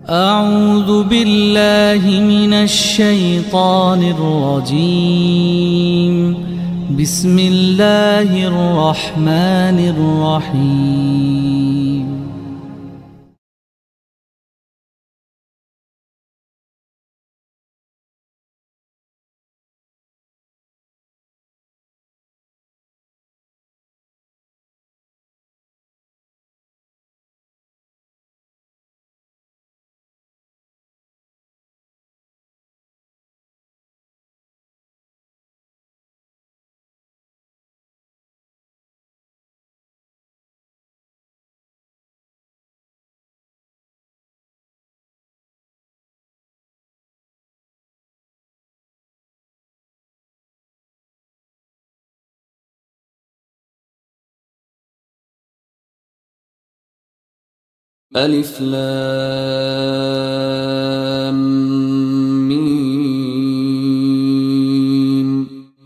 أعوذ بالله من الشيطان الرجيم. بسم الله الرحمن الرحيم. ألف لام ميم.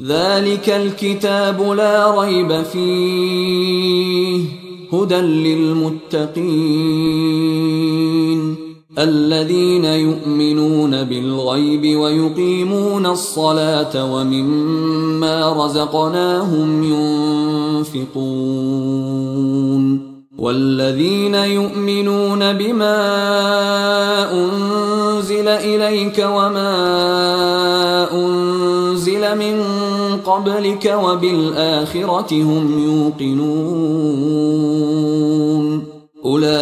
ذلك الكتاب لا ريب فيه هدى للمتقين الذين يؤمنون بالغيب ويقيمون الصلاة ومما رزقناهم ينفقون والذين يؤمنون بما أنزل إليك وما أنزل من قبلك وبالآخرة هم يوقنون أولئك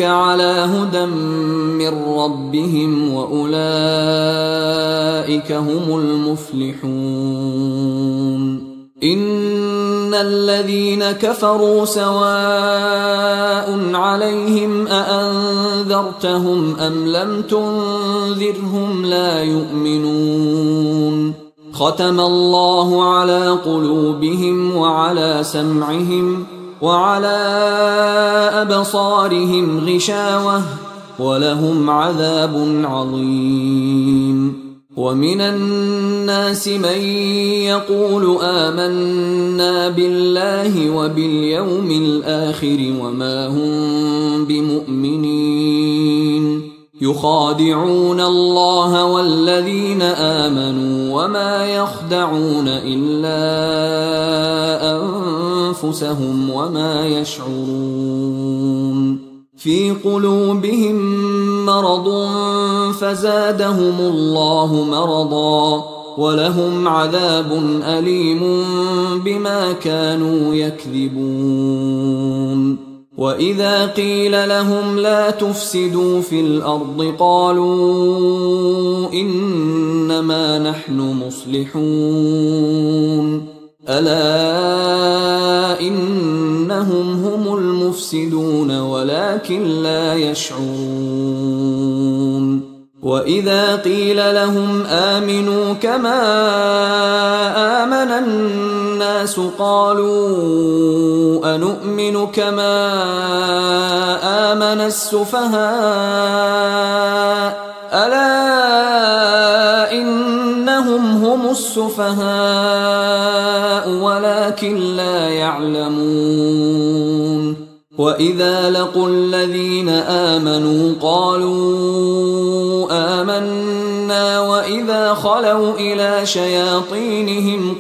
على هدى من ربهم وأولئك هم المفلحون. إن الذين كفروا سواء عليهم أأنذرتهم أم لم تنذرهم لا يؤمنون. ختم الله على قلوبهم وعلى سمعهم وعلى أبصارهم غشاوة ولهم عذاب عظيم. ومن الناس من يقول آمنا بالله وباليوم الآخر وما هم بمؤمنين يخادعون الله والذين آمنوا وما يخدعون إلا أنفسهم وما يشعرون. في قلوبهم مرض فزادهم الله مرضا ولهم عذاب أليم بما كانوا يكذبون. وإذا قيل لهم لا تفسدوا في الأرض قالوا إنما نحن مصلحون ألا إنهم هم المفسدون ولكن لا يشعرون. وإذا قيل لهم آمنوا كما آمن الناس قالوا أنؤمن كما آمن السفهاء ألا إنهم هم السفهاء ولكن لا يعلمون. وإذا لقوا الذين آمنوا قالوا آمنا وإذا خلوا إلى شياطينهم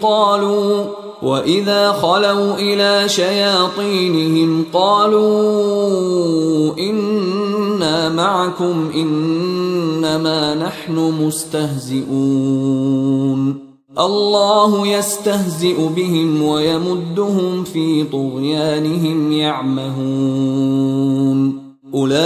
قالوا إنا معكم إنما نحن مستهزئون. الله يستهزئ بهم ويمدهم في طغيانهم يعمهون. أولئك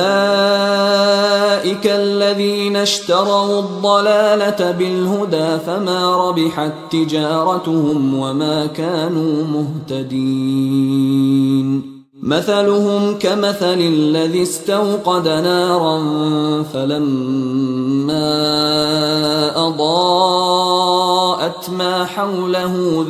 الذين اشتروا الضلالة بالهدى فما ربحت تجارتهم وما كانوا مهتدين. مثلهم كمثل الذي استوقد نارا فلما أضاءت ما حوله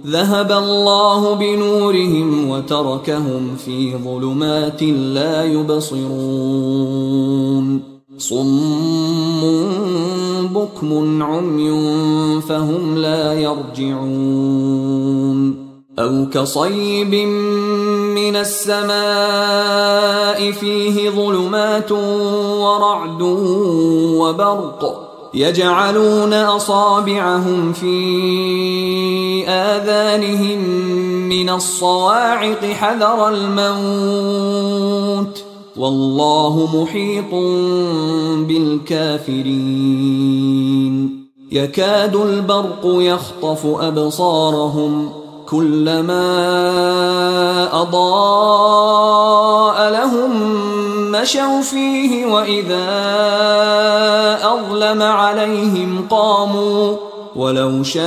ذهب الله بنورهم وتركهم في ظلمات لا يبصرون. صم بكم عمي فهم لا يرجعون. أو كصيب من السماء فيه ظلمات ورعد وبرق يجعلون أصابعهم في آذانهم من الصواعق حذر الموت والله محيط بالكافرين يكاد البرق يخطف أبصارهم كلما أضاء لهم مشوا فيه وإذا أظلم عليهم قاموا ولو شاء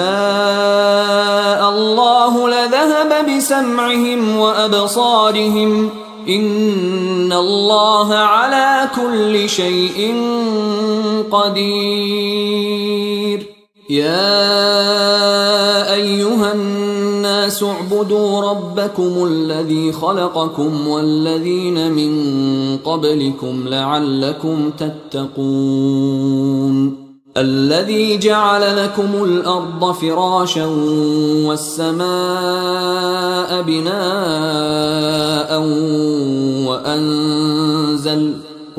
الله لذهب بسمعهم وأبصارهم إن الله على كل شيء قدير يا أيها الناس اعبدوا ربكم الذي خلقكم والذين من قبلكم لعلكم تتقون الذي جعل لكم الأرض فراشا والسماء بناء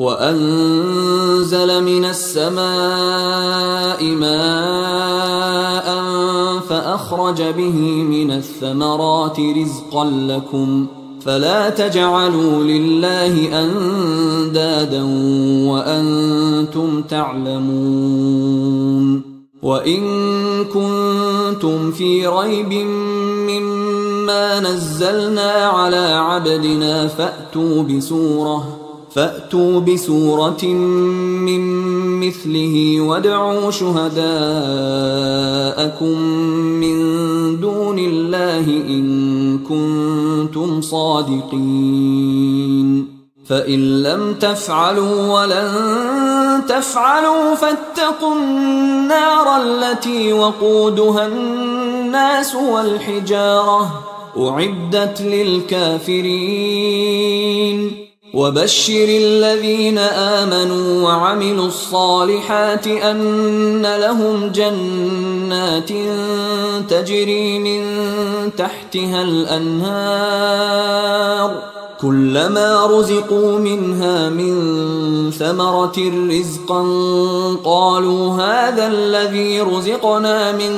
وأنزل من السماء ماء فأخرج به من الثمرات رزقا لكم فلا تجعلوا لله أندادا وأنتم تعلمون وإن كنتم في ريب مما نزلنا على عبدنا فأتوا بسورة من مثله وادعوا شهداءكم من دون الله إن كنتم صادقين فإن لم تفعلوا ولن تفعلوا فاتقوا النار التي وقودها الناس والحجارة أعدت للكافرين وبشر الذين آمنوا وعملوا الصالحات أن لهم جنات تجري من تحتها الأنهار كلما رزقوا منها من ثمرة رزقا قالوا هذا الذي رزقنا من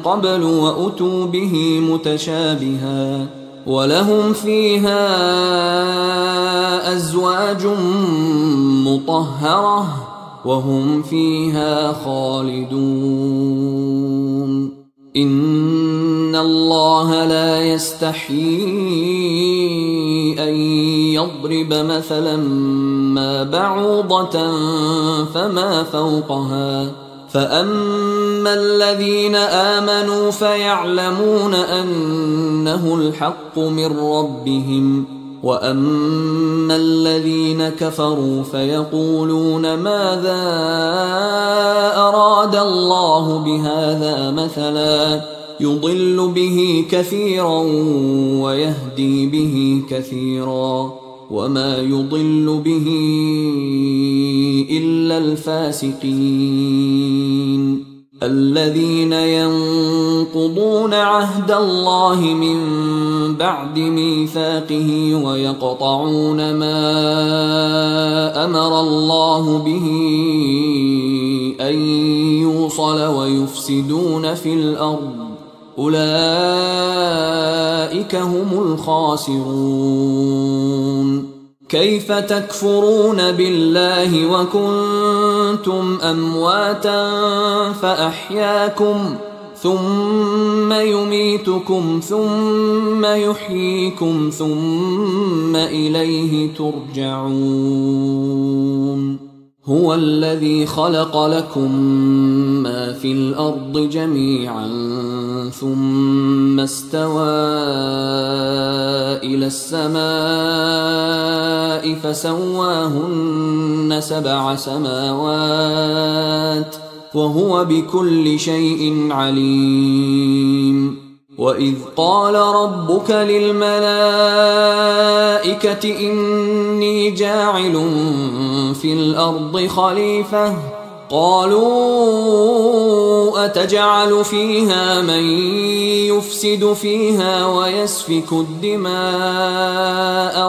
قبل وأتوا به متشابها ولهم فيها أزواج مطهرة وهم فيها خالدون إن الله لا يستحيي أن يضرب مثلا ما بعوضة فما فوقها فأما الذين آمنوا فيعلمون أنه الحق من ربهم وأما الذين كفروا فيقولون ماذا أراد الله بهذا مثلا يضل به كثيرا ويهدي به كثيرا وما يضل به إلا الفاسقين الذين ينقضون عهد الله من بعد ميثاقه ويقطعون ما أمر الله به أن يوصل ويفسدون في الأرض أولئك هم الخاسرون كيف تكفرون بالله وكنتم أمواتا فأحياكم ثم يميتكم ثم يحييكم ثم إليه ترجعون هو الذي خلق لكم ما في الأرض جميعا ثم استوى إلى السماء فسواهن 7 سماوات وهو بكل شيء عليم وإذ قال ربك للملائكة إني جاعل في الأرض خليفة قالوا أتجعل فيها من يفسد فيها ويسفك الدماء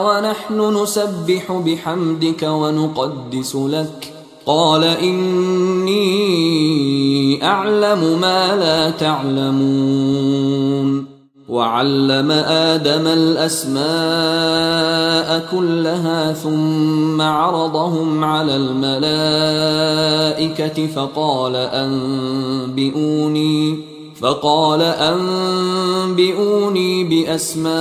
ونحن نسبح بحمدك ونقدس لك قال إني أعلم ما لا تعلمون وعلم آدم الأسماء كلها ثم عرضهم على الملائكة فقال أنبئوني بأسماء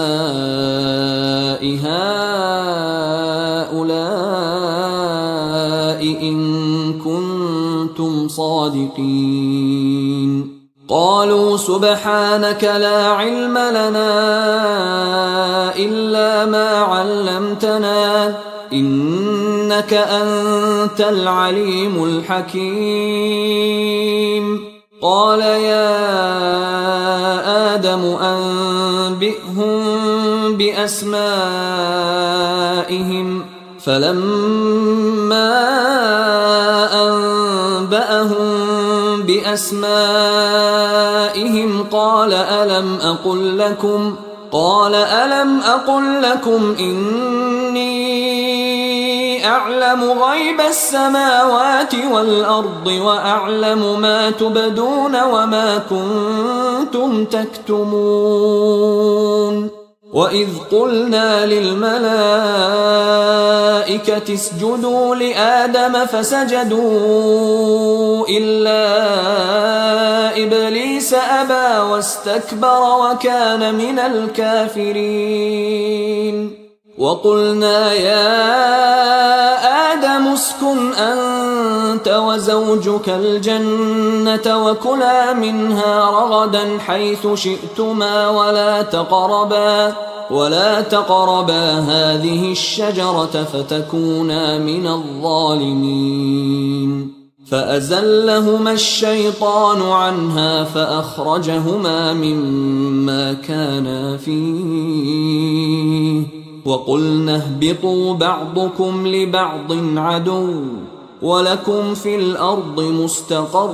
هؤلاء إن كنتم صادقين قالوا سبحانك لا علم لنا إلا ما علمتنا إنك أنت العليم الحكيم قال يا آدم أنبئهم بأسمائهم فلما أنبأهم بأسمائهم قال ألم أقل لكم إني أعلم غيب السماوات والأرض وأعلم ما تبدون وما كنتم تكتمون وإذ قلنا للملائكة اسجدوا لآدم فسجدوا إلا إبليس أبى واستكبر وكان من الكافرين وقلنا يا آدم اسكن أنت وزوجك الجنة وكلا منها رغدا حيث شئتما ولا تقربا هذه الشجرة فتكونا من الظالمين فأزلهما الشيطان عنها فأخرجهما مما كانا فيه وقلنا اهبطوا بعضكم لبعض عدو ولكم في الأرض مستقر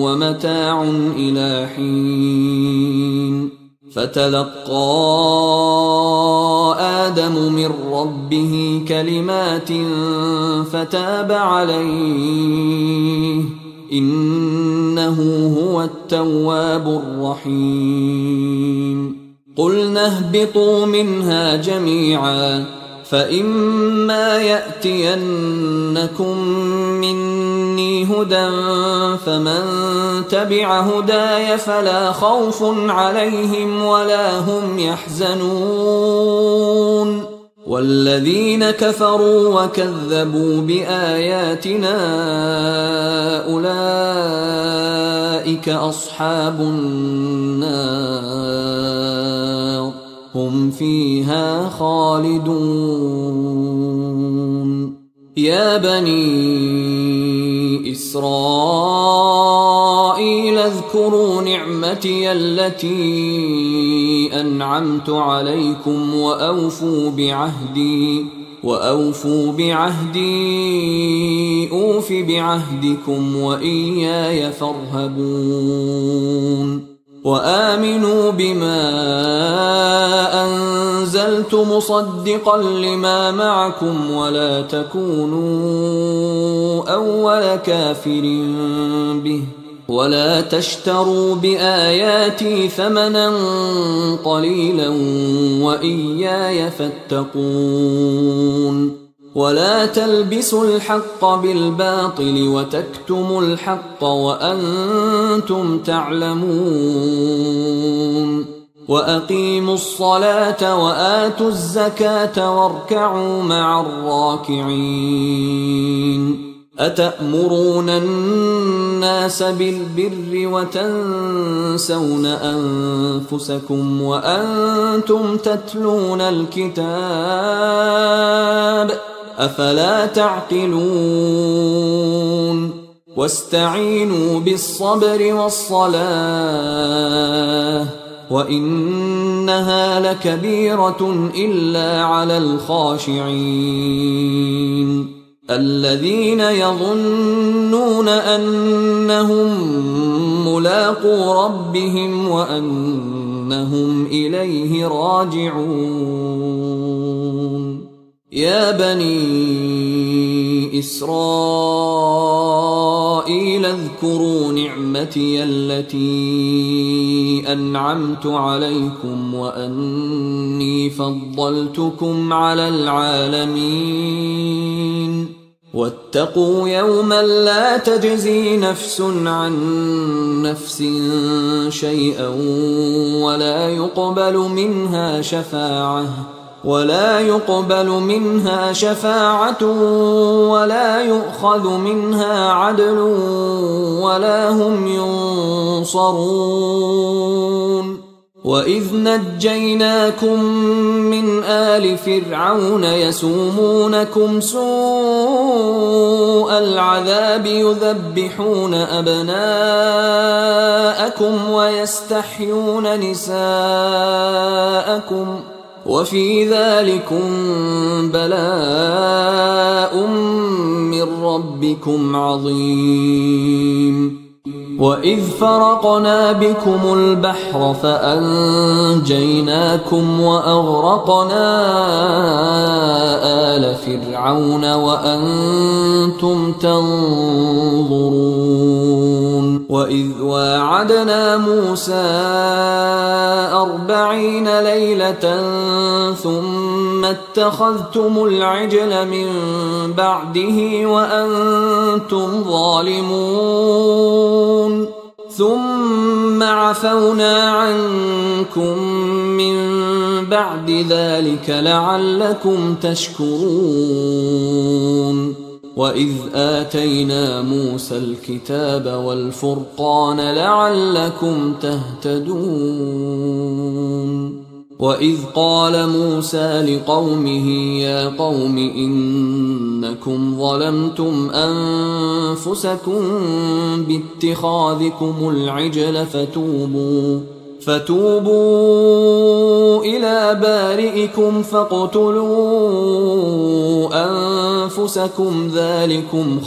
ومتاع إلى حين فتلقى آدم من ربه كلمات فتاب عليه إنه هو التواب الرحيم قلنا اهبطوا منها جميعا فإما يأتينكم مني هدى فمن تبع هداي فلا خوف عليهم ولا هم يحزنون والذين كفروا وكذبوا بآياتنا أولئك أصحاب النار هم فيها خالدون يا بني إسرائيل اذكروا نعمتي التي أنعمت عليكم وأوفوا بعهدي أوف بعهدكم وإياي فارهبون وآمنوا بما أنزلت مصدقا لما معكم ولا تكونوا أول كافر به ولا تشتروا بآياتي ثمنا قليلا وإياي فاتقون ولا تلبسوا الحق بالباطل وتكتموا الحق وأنتم تعلمون وأقيموا الصلاة وآتوا الزكاة واركعوا مع الراكعين أتأمرون الناس بالبر وتنسون أنفسكم وأنتم تتلون الكتاب أفلا تعقلون واستعينوا بالصبر والصلاة وإنها لكبيرة إلا على الخاشعين الذين يظنون أنهم ملاقو ربهم وأنهم إليه راجعون. يا بني إسرائيل اذكروا نعمتي التي أنعمت عليكم وأني فضلتكم على العالمين. واتقوا يوما لا تجزي نفس عن نفس شيئا ولا يقبل منها شفاعة ولا يؤخذ منها عدل ولا هم ينصرون. وإذ نجيناكم من آل فرعون يسومونكم سوء العذاب يذبحون أبناءكم ويستحيون نساءكم وفي ذلكم بلاء من ربكم عظيم. وإذ فرقنا بكم البحر فأنجيناكم وأغرقنا آل فرعون وأنتم تنظرون. وإذ واعدنا موسى 40 ليلة ثم اتخذتم العجل من بعده وأنتم ظالمون. ثم عفونا عنكم من بعد ذلك لعلكم تشكرون. وإذ آتينا موسى الكتاب والفرقان لعلكم تهتدون. وإذ قال موسى لقومه يا قوم إنكم ظلمتم أنفسكم باتخاذكم العجل فتوبوا إلى بارئكم فاقتلوا أنفسكم ذلكم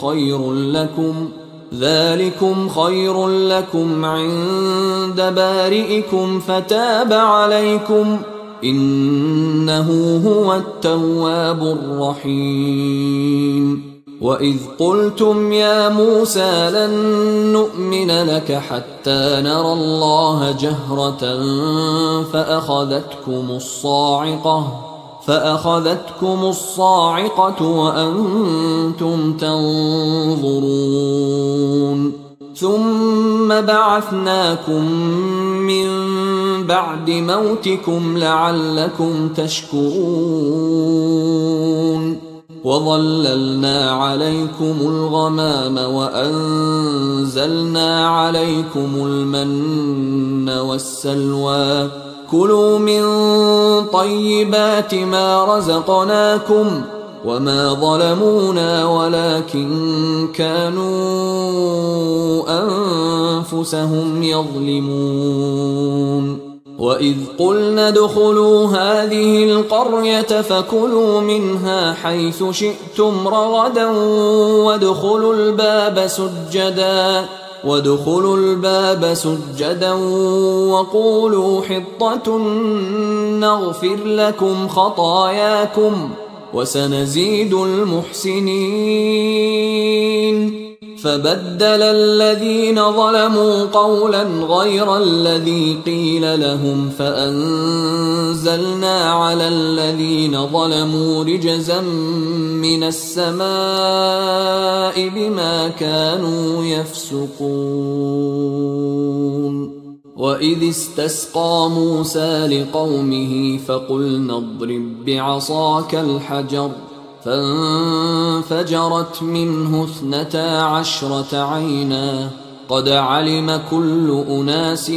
خير لكم عند بارئكم فتاب عليكم إنه هو التواب الرحيم. وإذ قلتم يا موسى لن نؤمن لك حتى نرى الله جهرة فأخذتكم الصاعقة وأنتم تنظرون. ثم بعثناكم من بعد موتكم لعلكم تشكرون. وظللنا عليكم الغمام وأنزلنا عليكم المن والسلوى كلوا من طيبات ما رزقناكم وما ظلمونا ولكن كانوا أنفسهم يظلمون. وإذ قلنا ادخلوا هذه القرية فكلوا منها حيث شئتم رغدا وادخلوا الباب سجدا وقولوا حطة نغفر لكم خطاياكم وسنزيد المحسنين. فبدل الذين ظلموا قولا غير الذي قيل لهم فأنزلنا على الذين ظلموا رجزا من السماء بما كانوا يفسقون. وإذ استسقى موسى لقومه فقلنا اضرب بعصاك الحجر فانفجرت منه 12 عينا قد علم كل أناس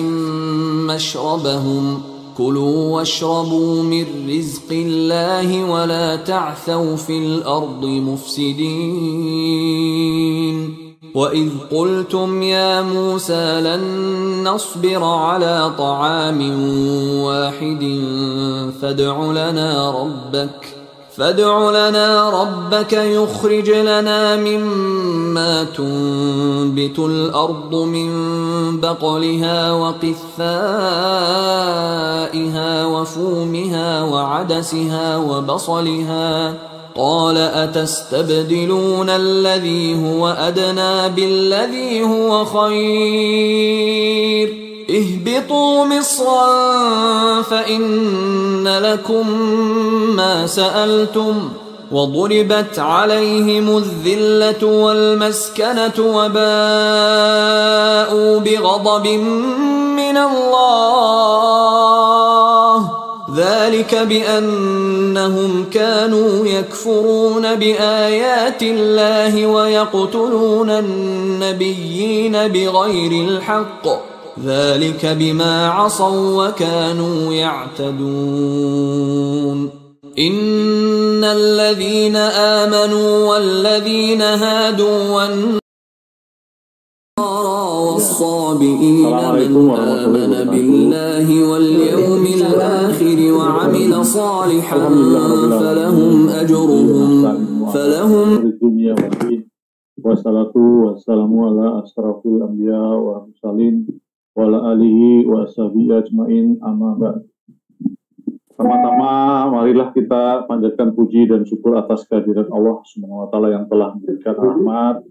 مشربهم كلوا واشربوا من رزق الله ولا تعثوا في الأرض مفسدين. وإذ قلتم يا موسى لن نصبر على طعام واحد فادع لنا ربك يخرج لنا مما تنبت الأرض من بقلها وقثائها وفومها وعدسها وبصلها قال أتستبدلون الذي هو أدنى بالذي هو خير اهبطوا مصرا فإن لكم ما سألتم وضربت عليهم الذلة والمسكنة وباءوا بغضب من الله ذلك بأنهم كانوا يكفرون بآيات الله ويقتلون النبيين بغير الحق ذلك بما عصوا وكانوا يعتدون إن الذين آمنوا والذين هادوا والصابئين من آمن بالله واليوم الآخر وعمل صالحا فلهم wassalatu wassalamu ala asrafil anbiya wa mursalin wa ala alihi wa ashabihi ajmain amma ba'd. Pertama-tama marilah kita panjatkan puji dan syukur atas kehadiran Allah Subhanahu wa taala yang telah memberikan rahmat,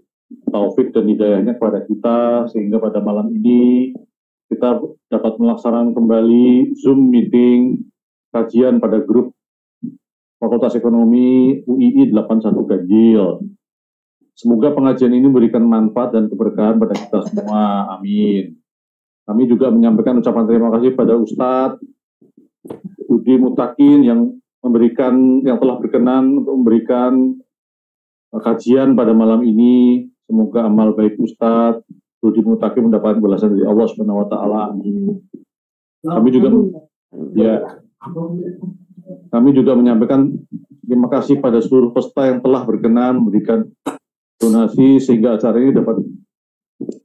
taufik dan hidayahnya kepada kita sehingga pada malam ini kita dapat melaksanakan kembali Zoom meeting kajian pada grup Fakultas Ekonomi UII 81 Ganjil. Semoga pengajian ini memberikan manfaat dan keberkahan pada kita semua. Amin. Kami juga menyampaikan ucapan terima kasih pada Ustadz Budi Mutakin yang telah berkenan untuk memberikan kajian pada malam ini. Semoga amal baik Ustadz Budi Mutakin mendapatkan balasan dari Allah Subhanahu wa taala. Amin. Kami juga menyampaikan terima kasih pada seluruh peserta yang telah berkenan memberikan donasi sehingga acara ini dapat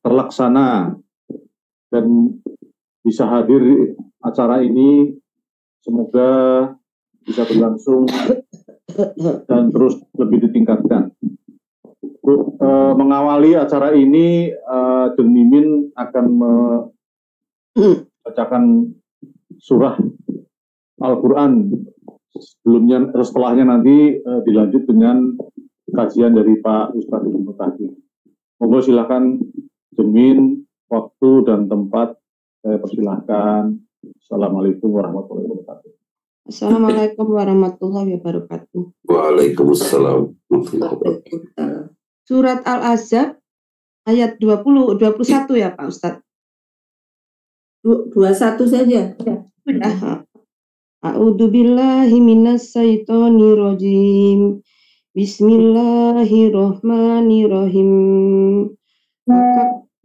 terlaksana dan bisa hadir di acara ini. Semoga bisa berlangsung dan terus lebih ditingkatkan. Mengawali acara ini, Jeng Mimin akan membacakan surah Al-Quran. Setelahnya nanti dilanjut dengan kajian dari Pak Ustadz Budi Mutakin. Monggo silakan Jemin, waktu dan tempat saya persilahkan. Assalamualaikum warahmatullahi wabarakatuh. Assalamualaikum warahmatullahi wabarakatuh. Waalaikumsalam. Surat Al-Ahzab ayat 21 ya Pak Ustadz? 21 saja. Ya. A'udzubillahi minasyaitonirrajim. Bismillahirrahmanirrahim.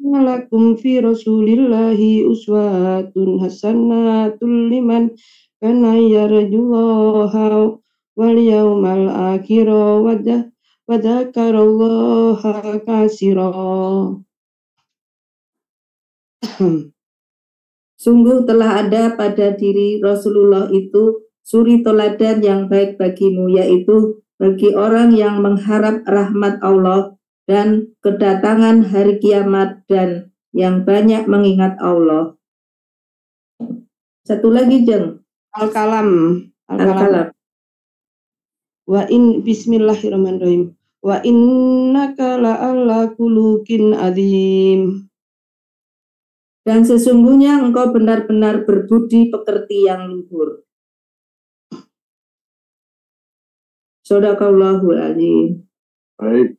Lakum fi rasulillahi uswatun hasanatul liman kana yarjullaha wal yawmal akhir wa dzakarallaha katsira. Sungguh telah ada pada diri Rasulullah itu suri teladan yang baik bagimu, yaitu bagi orang yang mengharap rahmat Allah dan kedatangan hari kiamat dan yang banyak mengingat Allah. Satu lagi Jeng. Al-Kalam. Bismillahirrahmanirrahim. Wa innaka la'ala khuluqin adzim. Dan sesungguhnya engkau benar-benar berbudi pekerti yang luhur. Shadaqallahul azim. Baik,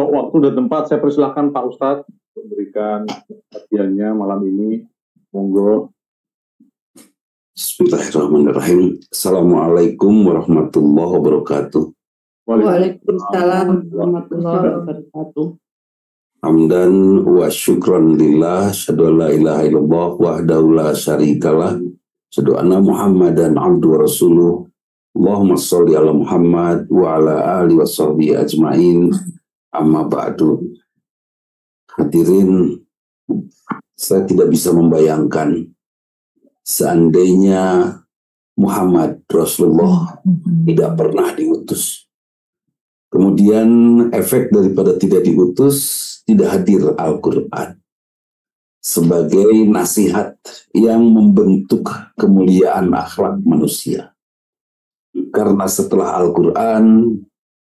waktu dan tempat saya persilahkan Pak Ustadz untuk memberikan kajiannya malam ini. Monggo. Bismillahirrahmanirrahim. Assalamualaikum warahmatullahi wabarakatuh. Waalaikumsalam warahmatullahi wabarakatuh. Hamdan wa syukran lillah, syadu la ilaha illallah wahdahu la syarikalah, syadu anna Muhammadan abdu wa rasuluh. Allahumma sholli ala Muhammad wa ala alihi wa sahbihi ajmain. Amma ba'du. Hadirin, saya tidak bisa membayangkan seandainya Muhammad Rasulullah tidak pernah diutus. Kemudian efek daripada tidak diutus, tidak hadir Al-Quran sebagai nasihat yang membentuk kemuliaan akhlak manusia. Karena setelah Al-Quran,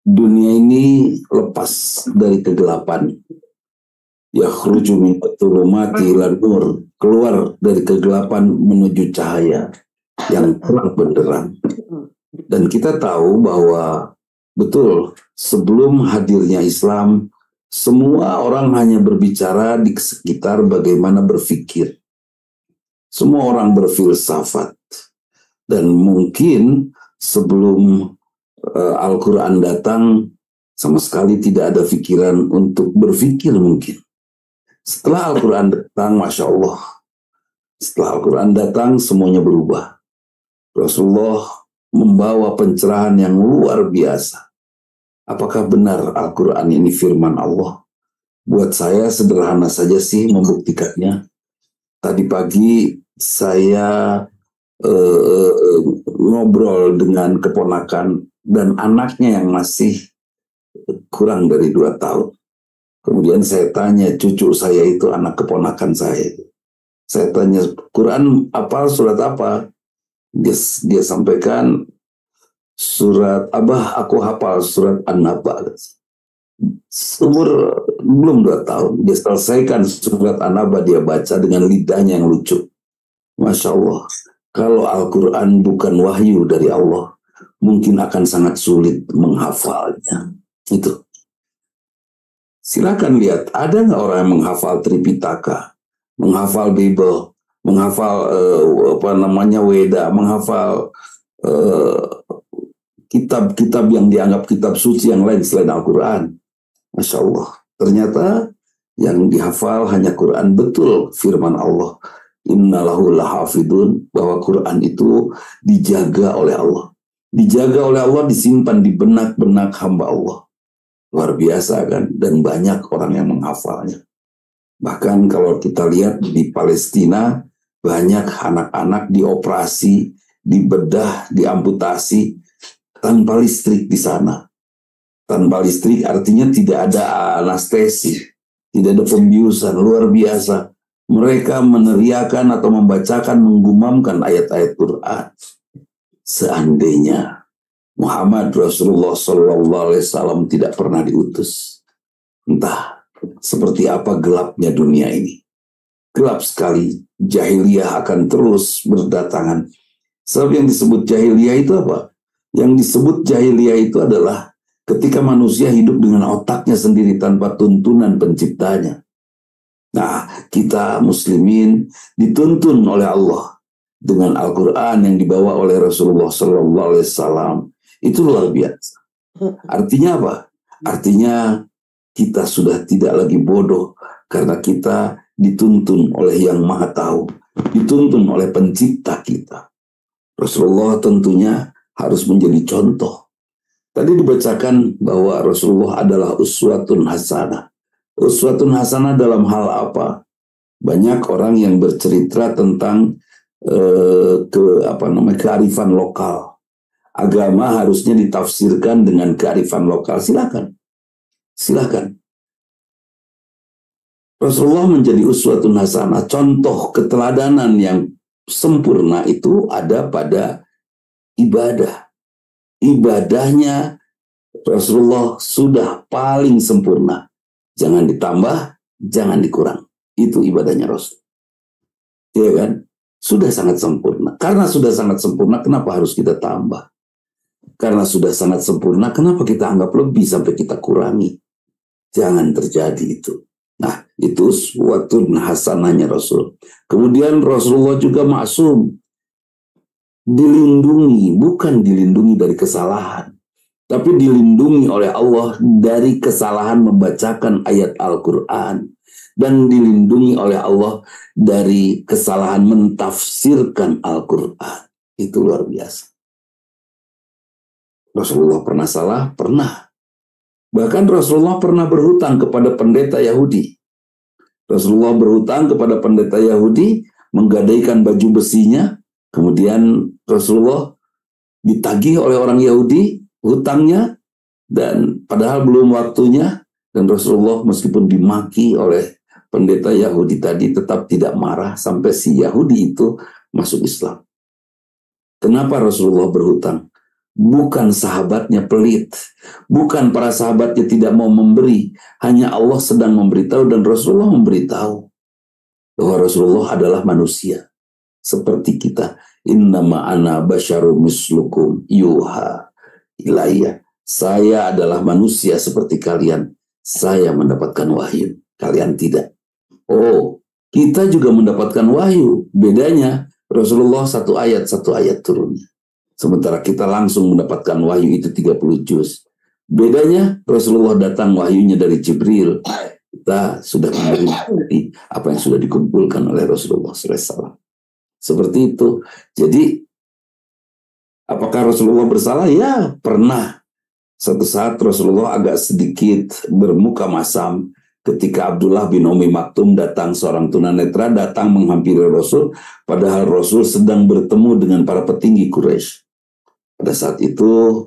dunia ini lepas dari kegelapan. Yakhruju min adh-dhulumati ilan nur, keluar dari kegelapan menuju cahaya yang terang benderang. Dan kita tahu bahwa betul, sebelum hadirnya Islam, semua orang hanya berbicara di sekitar bagaimana berpikir. Semua orang berfilsafat. Dan mungkin sebelum Al-Quran datang, sama sekali tidak ada pikiran untuk berpikir mungkin. Setelah Al-Quran datang, Masya Allah, setelah Al-Quran datang, semuanya berubah. Rasulullah membawa pencerahan yang luar biasa. Apakah benar Al-Quran ini firman Allah? Buat saya sederhana saja sih membuktikannya. Tadi pagi saya ngobrol dengan keponakan dan anaknya yang masih kurang dari 2 tahun. Kemudian saya tanya, cucu saya itu anak keponakan saya. Saya tanya, Quran apa, surat apa? Dia sampaikan, surat Abah, aku hafal surat An-Naba. Umur belum 2 tahun. Dia selesaikan surat An-Naba, dia baca dengan lidahnya yang lucu. Masya Allah, kalau Al-Quran bukan wahyu dari Allah, mungkin akan sangat sulit menghafalnya. Itu. Silakan lihat, ada nggak orang yang menghafal Tripitaka, menghafal Bible, menghafal Weda, menghafal kitab-kitab yang dianggap kitab suci yang lain selain Al-Quran. Masya Allah, ternyata yang dihafal hanya Quran. Betul firman Allah, innalahu lahafidun, bahwa Quran itu dijaga oleh Allah. Dijaga oleh Allah, disimpan di benak-benak hamba Allah. Luar biasa kan, dan banyak orang yang menghafalnya. Bahkan kalau kita lihat di Palestina, banyak anak-anak dioperasi, dibedah, diamputasi, tanpa listrik di sana. Tanpa listrik artinya tidak ada anestesi, tidak ada pembiusan, luar biasa. Mereka meneriakan atau membacakan, menggumamkan ayat-ayat Quran. Seandainya Muhammad Rasulullah SAW tidak pernah diutus, entah seperti apa gelapnya dunia ini. Gelap sekali, jahiliyah akan terus berdatangan. Sebab yang disebut jahiliyah itu apa? Yang disebut jahiliyah itu adalah ketika manusia hidup dengan otaknya sendiri tanpa tuntunan penciptanya. Nah, kita muslimin dituntun oleh Allah dengan Al-Quran yang dibawa oleh Rasulullah SAW. Itu luar biasa. Artinya apa? Artinya kita sudah tidak lagi bodoh karena kita dituntun oleh Yang Maha Tahu, dituntun oleh pencipta kita. Rasulullah tentunya harus menjadi contoh. Tadi dibacakan bahwa Rasulullah adalah uswatun hasanah. Uswatun hasanah dalam hal apa? Banyak orang yang bercerita tentang kearifan lokal. Agama harusnya ditafsirkan dengan kearifan lokal. Silakan. Silakan. Rasulullah menjadi uswatun hasanah. Contoh keteladanan yang sempurna itu ada pada ibadah. Ibadahnya Rasulullah sudah paling sempurna. Jangan ditambah, jangan dikurang. Itu ibadahnya Rasul. Iya kan? Sudah sangat sempurna. Karena sudah sangat sempurna, kenapa harus kita tambah? Karena sudah sangat sempurna, kenapa kita anggap lebih sampai kita kurangi? Jangan terjadi itu. Nah, itu suatu hasanahnya Rasul. Kemudian Rasulullah juga maksum. Dilindungi, bukan dilindungi dari kesalahan, tapi dilindungi oleh Allah dari kesalahan membacakan ayat Al-Quran. Dan dilindungi oleh Allah dari kesalahan mentafsirkan Al-Quran. Itu luar biasa. Rasulullah pernah salah? Pernah. Bahkan Rasulullah pernah berhutang kepada pendeta Yahudi. Rasulullah berhutang kepada pendeta Yahudi, menggadaikan baju besinya, Kemudian Rasulullah ditagih oleh orang Yahudi hutangnya, dan padahal belum waktunya, dan Rasulullah meskipun dimaki oleh pendeta Yahudi tadi tetap tidak marah sampai si Yahudi itu masuk Islam. Kenapa Rasulullah berhutang? Bukan sahabatnya pelit, bukan para sahabatnya tidak mau memberi, hanya Allah sedang memberitahu dan Rasulullah memberitahu bahwa Rasulullah adalah manusia seperti kita. Innama ana basyarum mislukum yuha ilayya. Saya adalah manusia seperti kalian. Saya mendapatkan wahyu, kalian tidak. Oh, kita juga mendapatkan wahyu. Bedanya Rasulullah satu ayat turunnya. Sementara kita langsung mendapatkan wahyu itu 30 juz. Bedanya Rasulullah datang wahyunya dari Jibril. Kita sudah menerima apa yang sudah dikumpulkan oleh Rasulullah SAW. Seperti itu. Jadi, apakah Rasulullah bersalah? Ya, pernah. Suatu saat Rasulullah agak sedikit bermuka masam ketika Abdullah bin Umi Maktum datang, seorang tunanetra datang menghampiri Rasul, padahal Rasul sedang bertemu dengan para petinggi Quraisy. Pada saat itu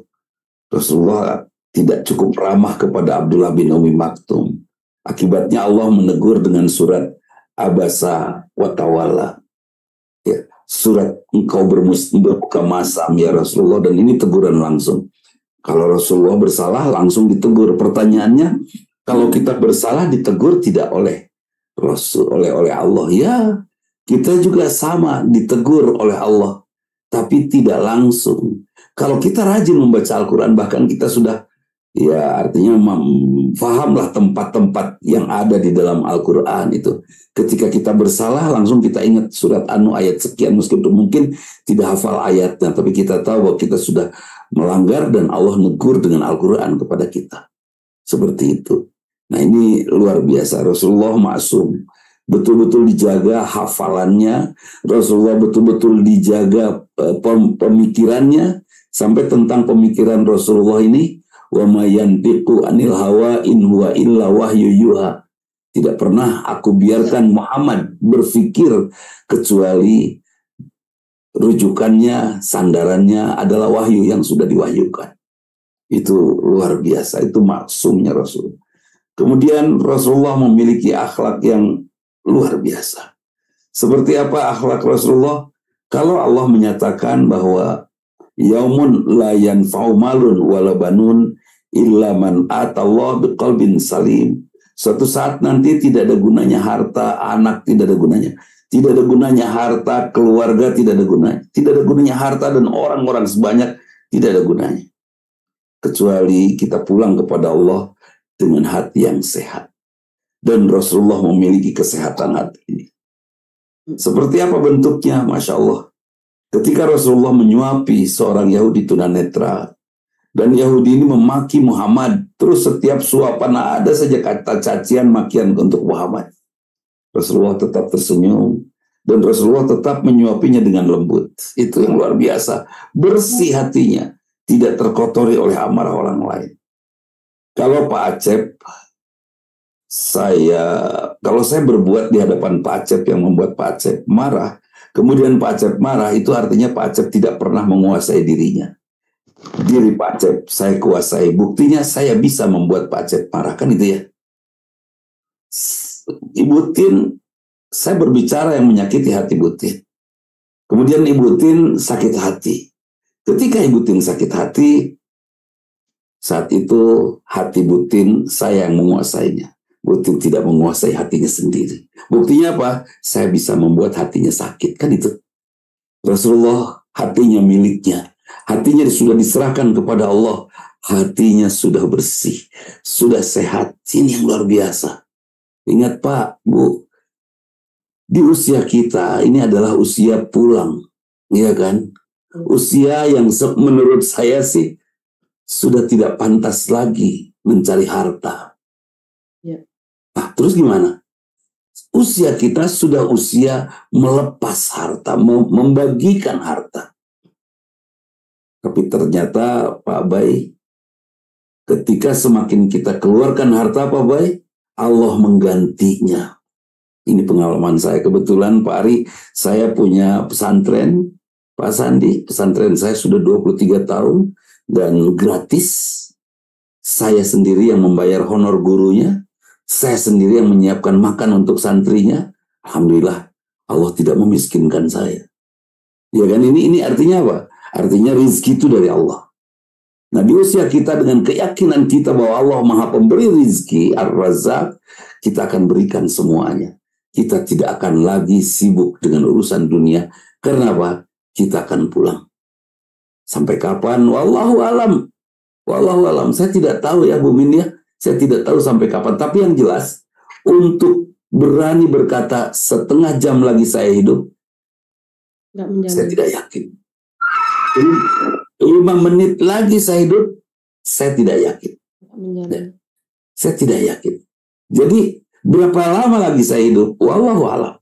Rasulullah tidak cukup ramah kepada Abdullah bin Umi Maktum. Akibatnya Allah menegur dengan surat Abasa wa Tawalla. Ya, surat engkau bermuka masam ya Rasulullah, dan ini teguran langsung. Kalau Rasulullah bersalah langsung ditegur. Pertanyaannya, kalau kita bersalah ditegur tidak oleh Rasul, oleh Allah. Ya, kita juga sama ditegur oleh Allah, tapi tidak langsung. Kalau kita rajin membaca Al-Quran, bahkan kita sudah, ya artinya fahamlah tempat-tempat yang ada di dalam Al-Quran itu. Ketika kita bersalah, langsung kita ingat surat Anu ayat sekian, meskipun mungkin tidak hafal ayatnya, tapi kita tahu bahwa kita sudah melanggar dan Allah negur dengan Al-Quran kepada kita. Seperti itu. Nah, ini luar biasa. Rasulullah maksum. Betul-betul dijaga hafalannya. Rasulullah betul-betul dijaga pemikirannya. Sampai tentang pemikiran Rasulullah ini, wa ma yantiqu anil hawa in huwa illa wahyu yuha. Tidak pernah aku biarkan Muhammad berpikir kecuali rujukannya, sandarannya adalah wahyu yang sudah diwahyukan. Itu luar biasa, itu maksumnya Rasul. Kemudian Rasulullah memiliki akhlak yang luar biasa. Seperti apa akhlak Rasulullah? Kalau Allah menyatakan bahwa yaumun la yanfa'u malun wala banun illa man atallah biqalbin salim. Suatu saat nanti tidak ada gunanya harta, anak tidak ada gunanya. Tidak ada gunanya harta, keluarga tidak ada gunanya. Tidak ada gunanya harta dan orang-orang sebanyak tidak ada gunanya. Kecuali kita pulang kepada Allah dengan hati yang sehat. Dan Rasulullah memiliki kesehatan hati ini. Seperti apa bentuknya? Masya Allah. Ketika Rasulullah menyuapi seorang Yahudi tunanetra, dan Yahudi ini memaki Muhammad, terus setiap suapan ada saja kata cacian, makian untuk Muhammad. Rasulullah tetap tersenyum, dan Rasulullah tetap menyuapinya dengan lembut. Itu yang luar biasa. Bersih hatinya, tidak terkotori oleh amarah orang lain. Kalau Pak Acep, kalau saya berbuat di hadapan Pak Acep yang membuat Pak Acep marah, kemudian Pak Acep marah, itu artinya Pak Acep tidak pernah menguasai dirinya. Diri Pak Acep saya kuasai. Buktinya saya bisa membuat Pak Acep marah, kan itu ya. Ibu Tin, saya berbicara yang menyakiti hati Ibu Tin. Kemudian Ibu Tin sakit hati. Ketika Ibu Tin sakit hati, saat itu hati Ibu Tin saya yang menguasainya. Ibu Tin tidak menguasai hatinya sendiri. Buktinya apa? Saya bisa membuat hatinya sakit, kan itu. Rasulullah hatinya miliknya. Hatinya sudah diserahkan kepada Allah. Hatinya sudah bersih, sudah sehat. Ini yang luar biasa. Ingat Pak, Bu, di usia kita ini adalah usia pulang, ya kan? Usia yang menurut saya sih sudah tidak pantas lagi mencari harta. Ya. Nah, terus gimana? Usia kita sudah usia melepas harta, membagikan harta. Tapi ternyata Pak Bay, ketika semakin kita keluarkan harta Pak Bay, Allah menggantinya. Ini pengalaman saya. Kebetulan Pak Ari, saya punya pesantren Pak Sandi, pesantren saya sudah 23 tahun dan gratis. Saya sendiri yang membayar honor gurunya, saya sendiri yang menyiapkan makan untuk santrinya. Alhamdulillah, Allah tidak memiskinkan saya. Ya kan, ini artinya apa? Artinya rezeki itu dari Allah. Nah, di usia kita dengan keyakinan kita bahwa Allah Maha Pemberi rezeki, Ar-Razzaq, kita akan berikan semuanya. Kita tidak akan lagi sibuk dengan urusan dunia. Karena apa? Kita akan pulang. Sampai kapan? Wallahu alam. Wallahu alam. Saya tidak tahu ya Bu Min ya. Saya tidak tahu sampai kapan. Tapi yang jelas, untuk berani berkata setengah jam lagi saya hidup, saya tidak yakin. 5 menit lagi saya hidup, saya tidak yakin. Saya tidak yakin. Jadi berapa lama lagi saya hidup? Wallahu alam.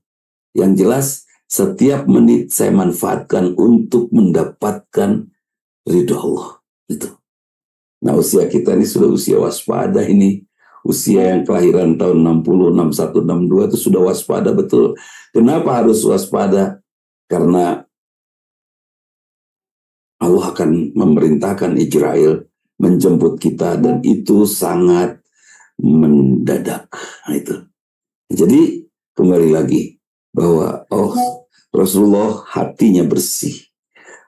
Yang jelas setiap menit saya manfaatkan untuk mendapatkan ridho Allah. Itu. Nah, usia kita ini sudah usia waspada ini. Usia yang kelahiran tahun 60, 61, 62 itu sudah waspada betul. Kenapa harus waspada? Karena Allah akan memerintahkan Israel menjemput kita dan itu sangat mendadak. Nah, itu. Jadi kembali lagi bahwa Rasulullah hatinya bersih.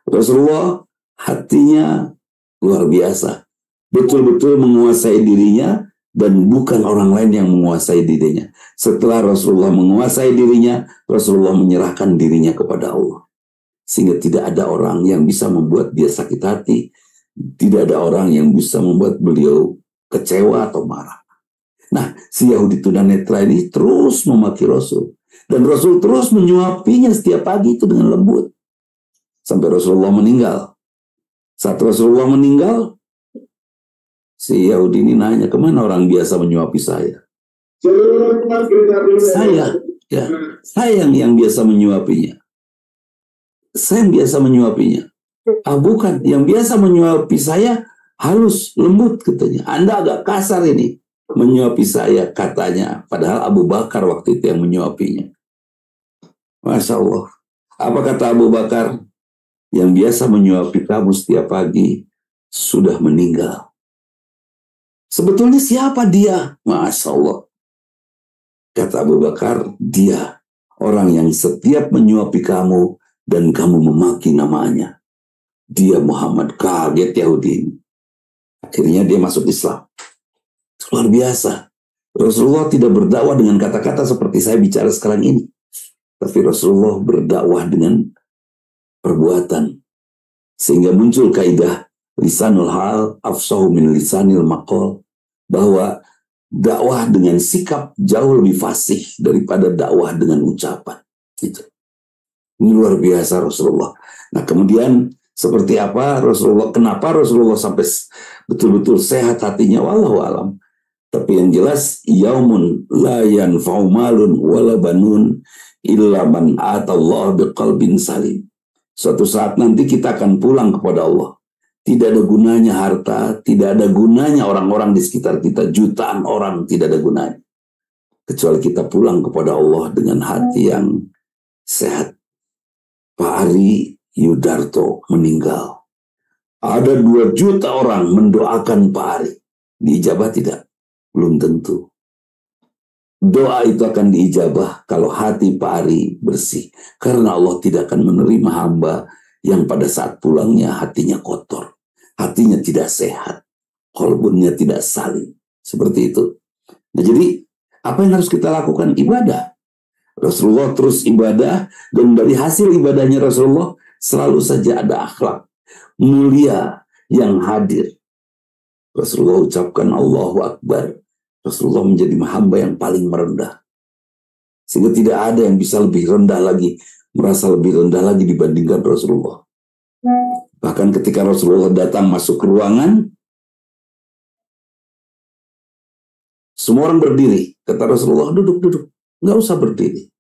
Rasulullah hatinya luar biasa. Betul-betul menguasai dirinya dan bukan orang lain yang menguasai dirinya. Setelah Rasulullah menguasai dirinya, Rasulullah menyerahkan dirinya kepada Allah. Sehingga tidak ada orang yang bisa membuat dia sakit hati. Tidak ada orang yang bisa membuat beliau kecewa atau marah. Nah, si Yahudi tunanetra ini terus memaki Rasul. Dan Rasul terus menyuapinya setiap pagi itu dengan lembut. Sampai Rasulullah meninggal. Saat Rasulullah meninggal, si Yahudi ini nanya, kemana orang biasa menyuapi saya? Saya yang biasa menyuapinya. Saya yang biasa menyuapinya. Bukan, yang biasa menyuapi saya halus, lembut katanya. Anda agak kasar ini menyuapi saya katanya. Padahal Abu Bakar waktu itu yang menyuapinya. Masya Allah. Apa kata Abu Bakar? Yang biasa menyuapi kamu setiap pagi sudah meninggal. Sebetulnya siapa dia? Masya Allah. Kata Abu Bakar, dia orang yang setiap menyuapi kamu dan kamu memaki namanya. Dia Muhammad. Kaget Yahudi. Akhirnya dia masuk Islam. Luar biasa. Rasulullah tidak berdakwah dengan kata-kata seperti saya bicara sekarang ini. Tapi Rasulullah berdakwah dengan perbuatan. Sehingga muncul kaidah lisanul hal afsahu min lisanil maqal. Bahwa dakwah dengan sikap jauh lebih fasih daripada dakwah dengan ucapan. Gitu. Ini luar biasa Rasulullah. Nah, kemudian seperti apa Rasulullah? Kenapa Rasulullah sampai betul-betul sehat hatinya? Wallahu alam. Tapi yang jelas, yaumun la yanfa'u malun wala banun illa man atallah biqalbin salim. Suatu saat nanti kita akan pulang kepada Allah. Tidak ada gunanya harta, tidak ada gunanya orang-orang di sekitar kita, jutaan orang tidak ada gunanya. Kecuali kita pulang kepada Allah dengan hati yang sehat. Pak Ari Yudarto meninggal. Ada 2 juta orang mendoakan Pak Ari. Diijabah tidak? Belum tentu. Doa itu akan diijabah kalau hati Pak Ari bersih. Karena Allah tidak akan menerima hamba yang pada saat pulangnya hatinya kotor. Hatinya tidak sehat. Qalbunnya tidak salim. Seperti itu. Nah, jadi apa yang harus kita lakukan? Ibadah. Rasulullah terus ibadah, dan dari hasil ibadahnya Rasulullah selalu saja ada akhlak mulia yang hadir. Rasulullah ucapkan Allahu Akbar. Rasulullah menjadi hamba yang paling merendah. Sehingga tidak ada yang bisa lebih rendah lagi, merasa lebih rendah lagi dibandingkan Rasulullah. Bahkan ketika Rasulullah datang masuk ke ruangan, semua orang berdiri. Kata Rasulullah, duduk. Nggak usah berdiri.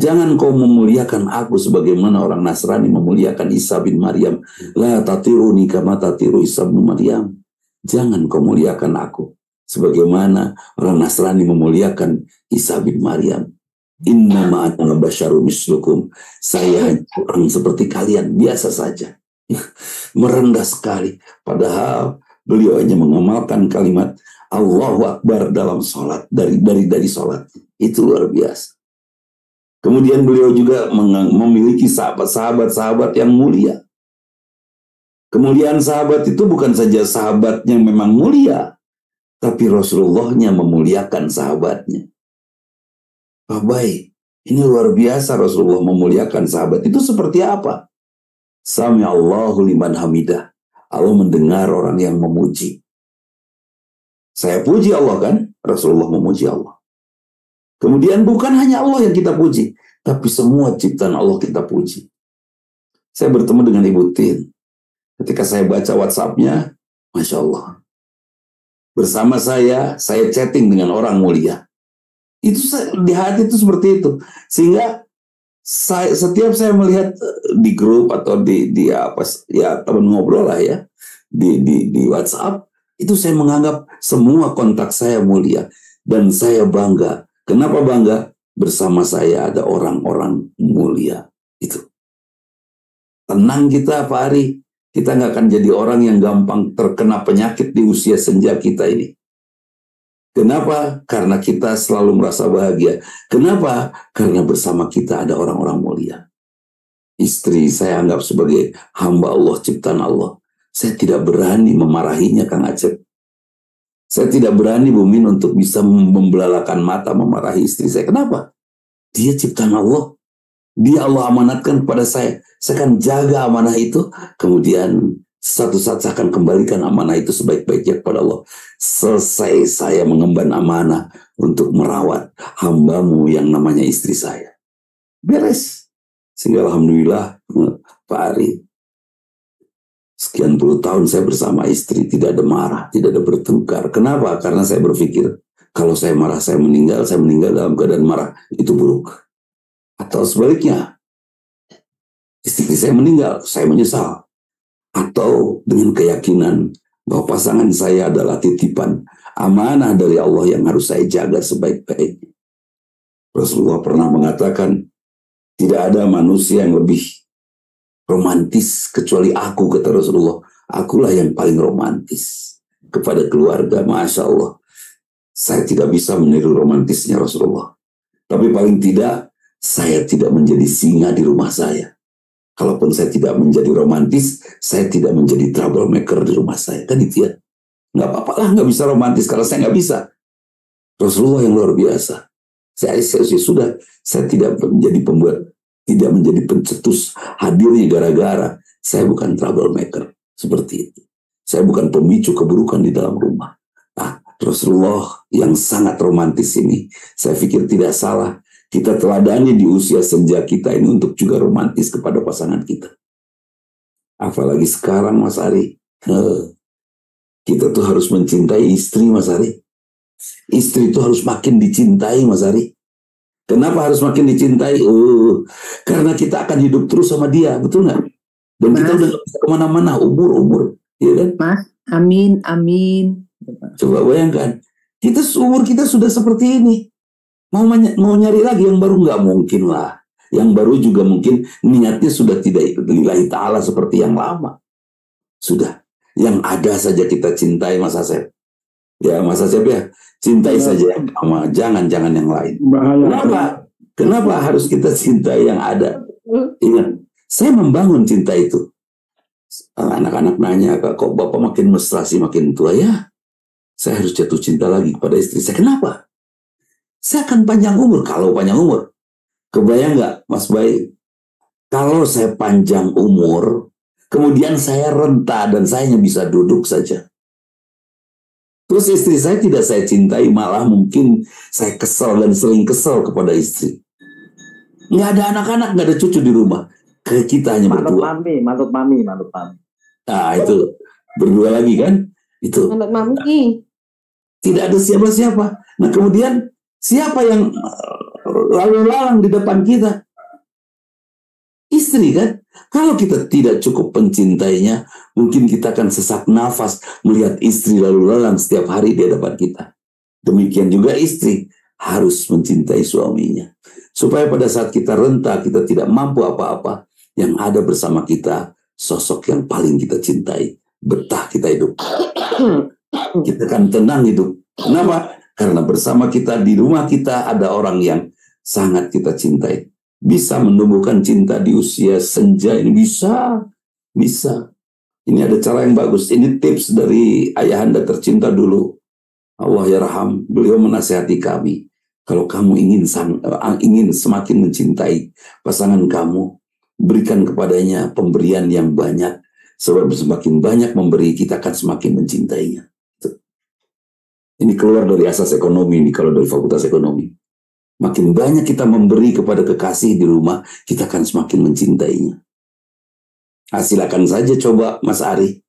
Jangan kau memuliakan aku sebagaimana orang Nasrani memuliakan Isa bin Maryam. La tatiruni kama tatiru Isa bin Maryam. Jangan kau muliakan aku sebagaimana orang Nasrani memuliakan Isa bin Maryam. Innama ana basyarum mislukum. Saya hanya orang seperti kalian, biasa saja. Merendah sekali. Padahal beliau hanya mengamalkan kalimat Allahu Akbar dalam sholat, dari sholat. Itu luar biasa. Kemudian beliau juga memiliki sahabat-sahabat yang mulia. Kemuliaan sahabat itu bukan saja sahabatnya memang mulia, tapi Rasulullahnya memuliakan sahabatnya. Pak Bay, ini luar biasa Rasulullah memuliakan sahabat. Itu seperti apa? Sami Allahu liman hamidah. Allah mendengar orang yang memuji. Saya puji Allah kan? Rasulullah memuji Allah. Kemudian bukan hanya Allah yang kita puji, tapi semua ciptaan Allah kita puji. Saya bertemu dengan Ibu Tin. Ketika saya baca WhatsApp-nya, Masya Allah. Bersama saya chatting dengan orang mulia. Itu di hati itu seperti itu. Sehingga setiap saya melihat di grup atau di teman ngobrol lah ya, di WhatsApp, itu saya menganggap semua kontak saya mulia. Dan saya bangga. Kenapa bangga? Bersama saya ada orang-orang mulia. Itu. Tenang kita Pak Ari. Kita nggak akan jadi orang yang gampang terkena penyakit di usia senja kita ini. Kenapa? Karena kita selalu merasa bahagia. Kenapa? Karena bersama kita ada orang-orang mulia. Istri saya anggap sebagai hamba Allah, ciptaan Allah. Saya tidak berani memarahinya, Kang Acep. Saya tidak berani, Bu Min, untuk bisa membelalakan mata memarahi istri saya. Kenapa? Dia ciptaan Allah. Dia Allah amanatkan kepada saya. Saya akan jaga amanah itu. Kemudian satu saat saya akan kembalikan amanah itu sebaik-baiknya kepada Allah. Selesai saya mengemban amanah untuk merawat hambamu yang namanya istri saya. Beres. Sehingga alhamdulillah Pak Ari, sekian puluh tahun saya bersama istri, tidak ada marah, tidak ada bertengkar. Kenapa? Karena saya berpikir, kalau saya marah, saya meninggal dalam keadaan marah, itu buruk. Atau sebaliknya, istri saya meninggal, saya menyesal. Atau dengan keyakinan bahwa pasangan saya adalah titipan, amanah dari Allah yang harus saya jaga sebaik-baiknya. Rasulullah pernah mengatakan, tidak ada manusia yang lebih romantis kecuali aku, kata Rasulullah. Akulah yang paling romantis kepada keluarga. Masya Allah. Saya tidak bisa meniru romantisnya Rasulullah. Tapi paling tidak, saya tidak menjadi singa di rumah saya. Kalaupun saya tidak menjadi romantis, saya tidak menjadi troublemaker di rumah saya. Kan itu ya. Nggak apa-apa lah, nggak bisa romantis. Kalau saya nggak bisa. Rasulullah yang luar biasa. Saya tidak menjadi pencetus hadirnya gara-gara. Saya bukan troublemaker. Seperti itu. Saya bukan pemicu keburukan di dalam rumah. Rasulullah yang sangat romantis ini, saya pikir tidak salah kita teladani di usia senja kita ini untuk juga romantis kepada pasangan kita. Apalagi sekarang Mas Ari, kita tuh harus mencintai istri Mas Ari. Istri itu harus makin dicintai Mas Ari. Kenapa harus makin dicintai? Karena kita akan hidup terus sama dia, betul nggak? Dan Mas, kita udah bisa kemana-mana, umur, ya kan? Mas, amin. Coba bayangkan, umur kita sudah seperti ini. Mau nyari lagi yang baru, nggak mungkin lah. Yang baru juga mungkin niatnya sudah tidak lillahi ta'ala seperti yang lama. Sudah. Yang ada saja kita cintai Mas Asep. Ya Mas Asep ya, cintai saja yang lama, jangan yang lain. Kenapa harus kita cintai yang ada? Ingat, saya membangun cinta itu. Anak-anak nanya, kok Bapak makin mesra sih, makin tua ya? Saya harus jatuh cinta lagi kepada istri saya. Kenapa? Saya akan panjang umur. Kalau panjang umur, kebayang nggak Mas Bay? Kalau saya panjang umur, kemudian saya renta dan saya hanya bisa duduk saja. Terus istri saya tidak saya cintai, malah mungkin saya kesel dan sering kesel kepada istri. Nggak ada anak-anak, nggak ada cucu di rumah. Kita hanya berdua. Manut mami. Nah itu, berdua lagi kan? Itu. Manut mami. Tidak ada siapa-siapa. Nah kemudian, siapa yang lalu lalang di depan kita? Istri kan? Kalau kita tidak cukup mencintainya, mungkin kita akan sesak nafas melihat istri lalu lalang setiap hari di hadapan kita. Demikian juga istri harus mencintai suaminya. Supaya pada saat kita renta, kita tidak mampu apa-apa, yang ada bersama kita sosok yang paling kita cintai. Betah kita hidup. Kita akan tenang hidup. Kenapa? Karena bersama kita, di rumah kita ada orang yang sangat kita cintai. Bisa menumbuhkan cinta di usia senja ini. Bisa. Ini ada cara yang bagus. Ini tips dari ayahanda tercinta dulu. Allah yarham. Beliau menasihati kami. Kalau kamu ingin semakin mencintai pasangan kamu, berikan kepadanya pemberian yang banyak. Sebab semakin banyak memberi, kita akan semakin mencintainya. Ini keluar dari asas ekonomi, ini kalau dari fakultas ekonomi. Makin banyak kita memberi kepada kekasih di rumah, kita akan semakin mencintainya. Silakan saja coba Mas Ari.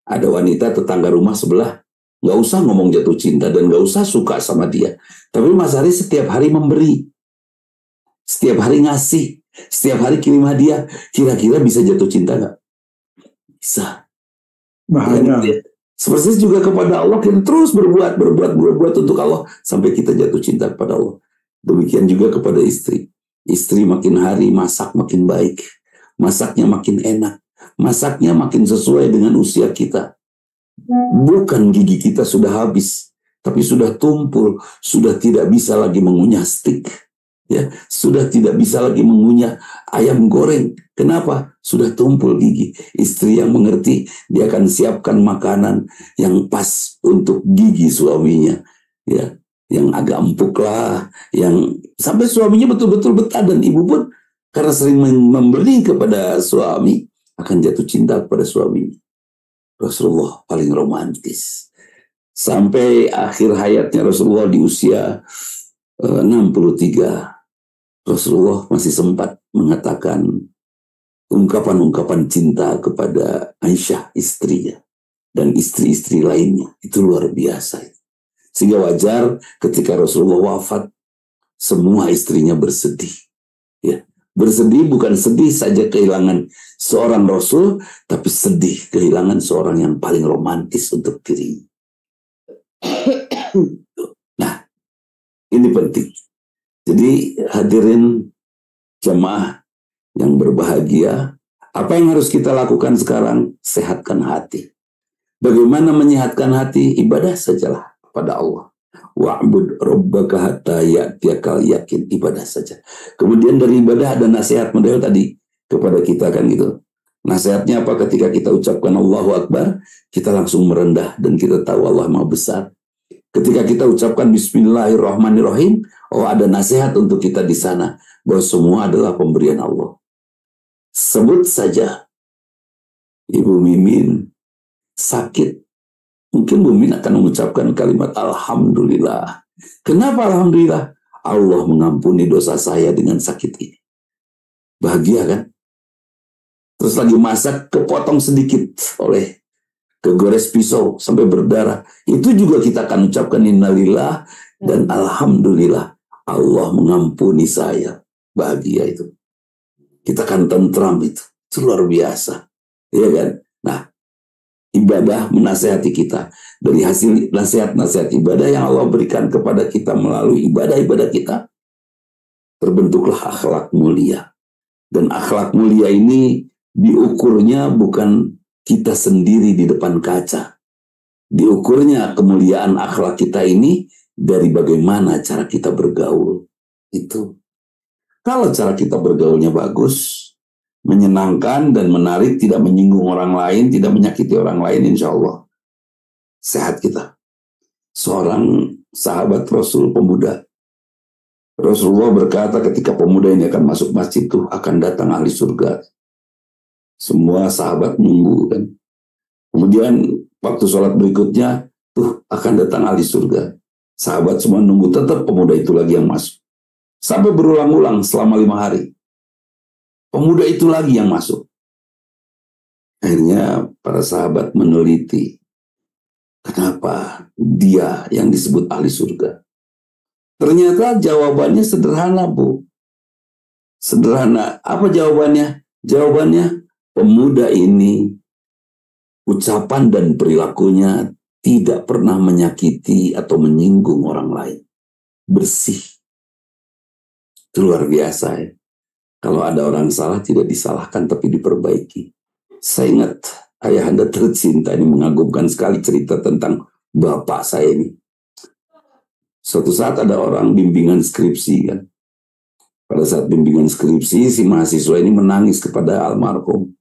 Ada wanita tetangga rumah sebelah, nggak usah ngomong jatuh cinta dan nggak usah suka sama dia. Tapi Mas Ari setiap hari memberi. Setiap hari ngasih. Setiap hari kirim hadiah. Kira-kira bisa jatuh cinta nggak? Bisa. Bahaya. Seperti juga kepada Allah, kita terus berbuat untuk Allah sampai kita jatuh cinta kepada Allah. Demikian juga kepada istri. Istri makin hari masak makin baik. Masaknya makin enak. Masaknya makin sesuai dengan usia kita. Bukan gigi kita sudah habis, tapi sudah tumpul, sudah tidak bisa lagi mengunyah stik. Ya, sudah tidak bisa lagi mengunyah ayam goreng. Kenapa? Sudah tumpul gigi. Istri yang mengerti, dia akan siapkan makanan yang pas untuk gigi suaminya. Ya, yang agak empuk lah, yang sampai suaminya betul-betul betah, dan ibu pun karena sering memberi kepada suami akan jatuh cinta kepada suaminya. Rasulullah paling romantis. Sampai akhir hayatnya Rasulullah di usia 63, Rasulullah masih sempat mengatakan ungkapan-ungkapan cinta kepada Aisyah istrinya dan istri-istri lainnya. Itu luar biasa. Sehingga wajar ketika Rasulullah wafat, semua istrinya bersedih. Ya, bersedih bukan sedih saja kehilangan seorang Rasul, tapi sedih kehilangan seorang yang paling romantis untuk dirinya. Nah, ini penting. Jadi hadirin jemaah yang berbahagia, apa yang harus kita lakukan sekarang? Sehatkan hati. Bagaimana menyehatkan hati? Ibadah sajalah kepada Allah. Wa'bud rabbaka hatta ya'tiyakal yakin. Ibadah saja. Kemudian dari ibadah ada nasihat model tadi kepada kita kan gitu. Nasihatnya apa? Ketika kita ucapkan Allahu Akbar, kita langsung merendah dan kita tahu Allah Maha Besar. Ketika kita ucapkan Bismillahirrahmanirrahim, oh ada nasihat untuk kita di sana bahwa semua adalah pemberian Allah. Sebut saja Ibu Mimin sakit, mungkin Bu Mimin akan mengucapkan kalimat Alhamdulillah. Kenapa Alhamdulillah? Allah mengampuni dosa saya dengan sakit ini. Bahagia kan? Terus lagi masak, kepotong sedikit oleh kegores pisau sampai berdarah. Itu juga kita akan ucapkan innalillah dan alhamdulillah. Allah mengampuni saya. Bahagia itu. Kita akan tentram itu. Itu luar biasa. Ya kan? Nah, ibadah menasihati kita. Dari hasil nasihat-nasihat ibadah yang Allah berikan kepada kita melalui ibadah-ibadah kita, terbentuklah akhlak mulia. Dan akhlak mulia ini diukurnya bukan kita sendiri di depan kaca. Diukurnya kemuliaan akhlak kita ini dari bagaimana cara kita bergaul. Itu. Kalau cara kita bergaulnya bagus, menyenangkan dan menarik, tidak menyinggung orang lain, tidak menyakiti orang lain, insya Allah sehat kita. Seorang sahabat Rasul pemuda, Rasulullah berkata ketika pemuda ini akan masuk masjid itu akan datang ahli surga. Semua sahabat nunggu kan. Kemudian waktu sholat berikutnya tuh akan datang ahli surga. Sahabat semua nunggu, tetap pemuda itu lagi yang masuk. Sampai berulang-ulang selama 5 hari. Pemuda itu lagi yang masuk. Akhirnya para sahabat meneliti. Kenapa dia yang disebut ahli surga? Ternyata jawabannya sederhana, Bu. Sederhana. Apa jawabannya? Jawabannya, pemuda ini ucapan dan perilakunya tidak pernah menyakiti atau menyinggung orang lain. Bersih. Itu luar biasa ya. Kalau ada orang salah tidak disalahkan tapi diperbaiki. Saya ingat ayahanda tercinta ini mengagumkan sekali cerita tentang bapak saya ini. Suatu saat ada orang bimbingan skripsi kan. Pada saat bimbingan skripsi si mahasiswa ini menangis kepada almarhum.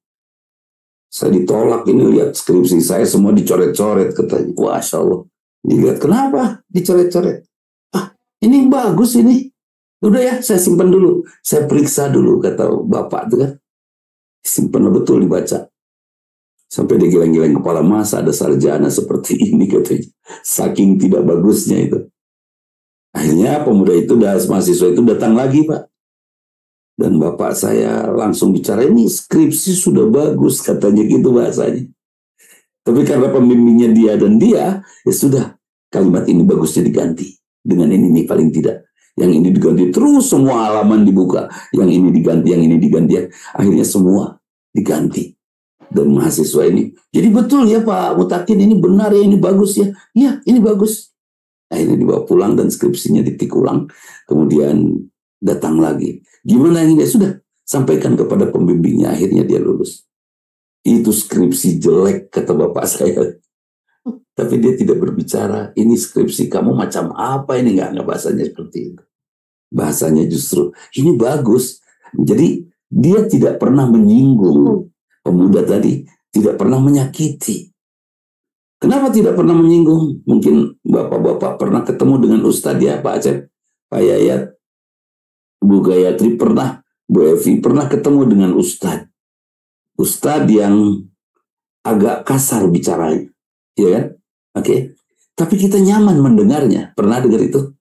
Saya ditolak ini, lihat skripsi saya semua dicoret-coret katanya. Masya Allah. Dilihat kenapa dicoret-coret? Ah, ini bagus ini. Udah ya, saya simpan dulu. Saya periksa dulu, kata bapak itu kan. Simpan betul dibaca. Sampai dia geleng-geleng kepala, masa ada sarjana seperti ini katanya. Saking tidak bagusnya itu. Akhirnya pemuda itu, mahasiswa itu datang lagi Pak. Dan bapak saya langsung bicara, ini skripsi sudah bagus katanya gitu bahasanya. Tapi karena pembimbingnya dia dan dia, ya sudah kalimat ini bagusnya diganti. Dengan ini paling tidak. Yang ini diganti, terus semua halaman dibuka. Yang ini diganti, yang ini diganti. Akhirnya semua diganti. Dan mahasiswa ini, jadi betul ya Pak Mutakin, ini benar ya, ini bagus ya. Iya, ini bagus. Akhirnya dibawa pulang dan skripsinya ditik ulang. Kemudian datang lagi. Gimana ini? Dia sudah sampaikan kepada pembimbingnya. Akhirnya dia lulus. Itu skripsi jelek, kata bapak saya. Tapi dia tidak berbicara. Ini skripsi kamu macam apa ini? Nggak bahasanya seperti itu. Bahasanya justru, ini bagus. Jadi dia tidak pernah menyinggung. Pemuda tadi tidak pernah menyakiti. Kenapa tidak pernah menyinggung? Mungkin bapak-bapak pernah ketemu dengan Ustadz ya, Pak Acep, Pak Yayat, Bu Gayatri pernah, Bu Evi pernah ketemu dengan Ustadz. Ustadz yang agak kasar bicaranya, ya kan? Oke. Tapi kita nyaman mendengarnya. Pernah dengar itu?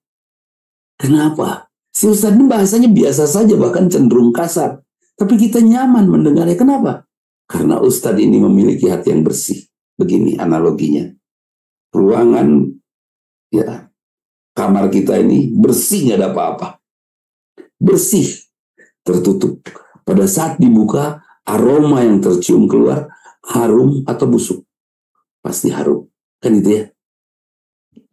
Kenapa? Si Ustadz ini bahasanya biasa saja, bahkan cenderung kasar. Tapi kita nyaman mendengarnya. Kenapa? Karena Ustadz ini memiliki hati yang bersih. Begini analoginya. Ruangan, ya, kamar kita ini bersih, nggak ada apa-apa. Bersih, tertutup. Pada saat dibuka, aroma yang tercium keluar, harum atau busuk. Pasti harum. Kan itu ya.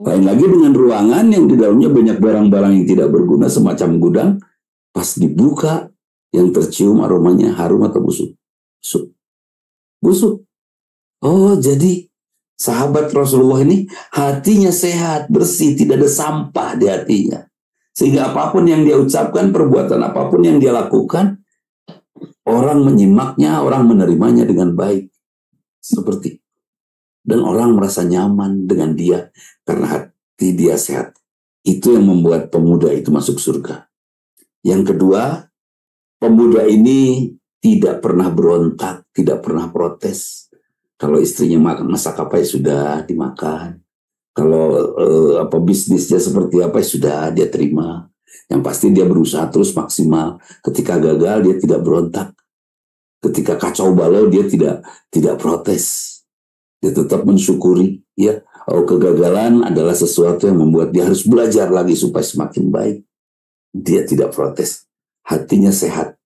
Lain lagi dengan ruangan yang di dalamnya banyak barang-barang yang tidak berguna, semacam gudang. Pas dibuka, yang tercium aromanya harum atau busuk. Busuk. Busuk. Oh, jadi sahabat Rasulullah ini hatinya sehat, bersih, tidak ada sampah di hatinya. Sehingga apapun yang dia ucapkan, perbuatan apapun yang dia lakukan, orang menyimaknya, orang menerimanya dengan baik. Seperti. Dan orang merasa nyaman dengan dia karena hati dia sehat. Itu yang membuat pemuda itu masuk surga. Yang kedua, pemuda ini tidak pernah berontak, tidak pernah protes. Kalau istrinya masak apa ya sudah dimakan. Kalau bisnisnya seperti apa ya sudah dia terima. Yang pasti dia berusaha terus maksimal. Ketika gagal dia tidak berontak. Ketika kacau balau dia tidak protes. Dia tetap mensyukuri. Ya, kegagalan adalah sesuatu yang membuat dia harus belajar lagi supaya semakin baik. Dia tidak protes. Hatinya sehat.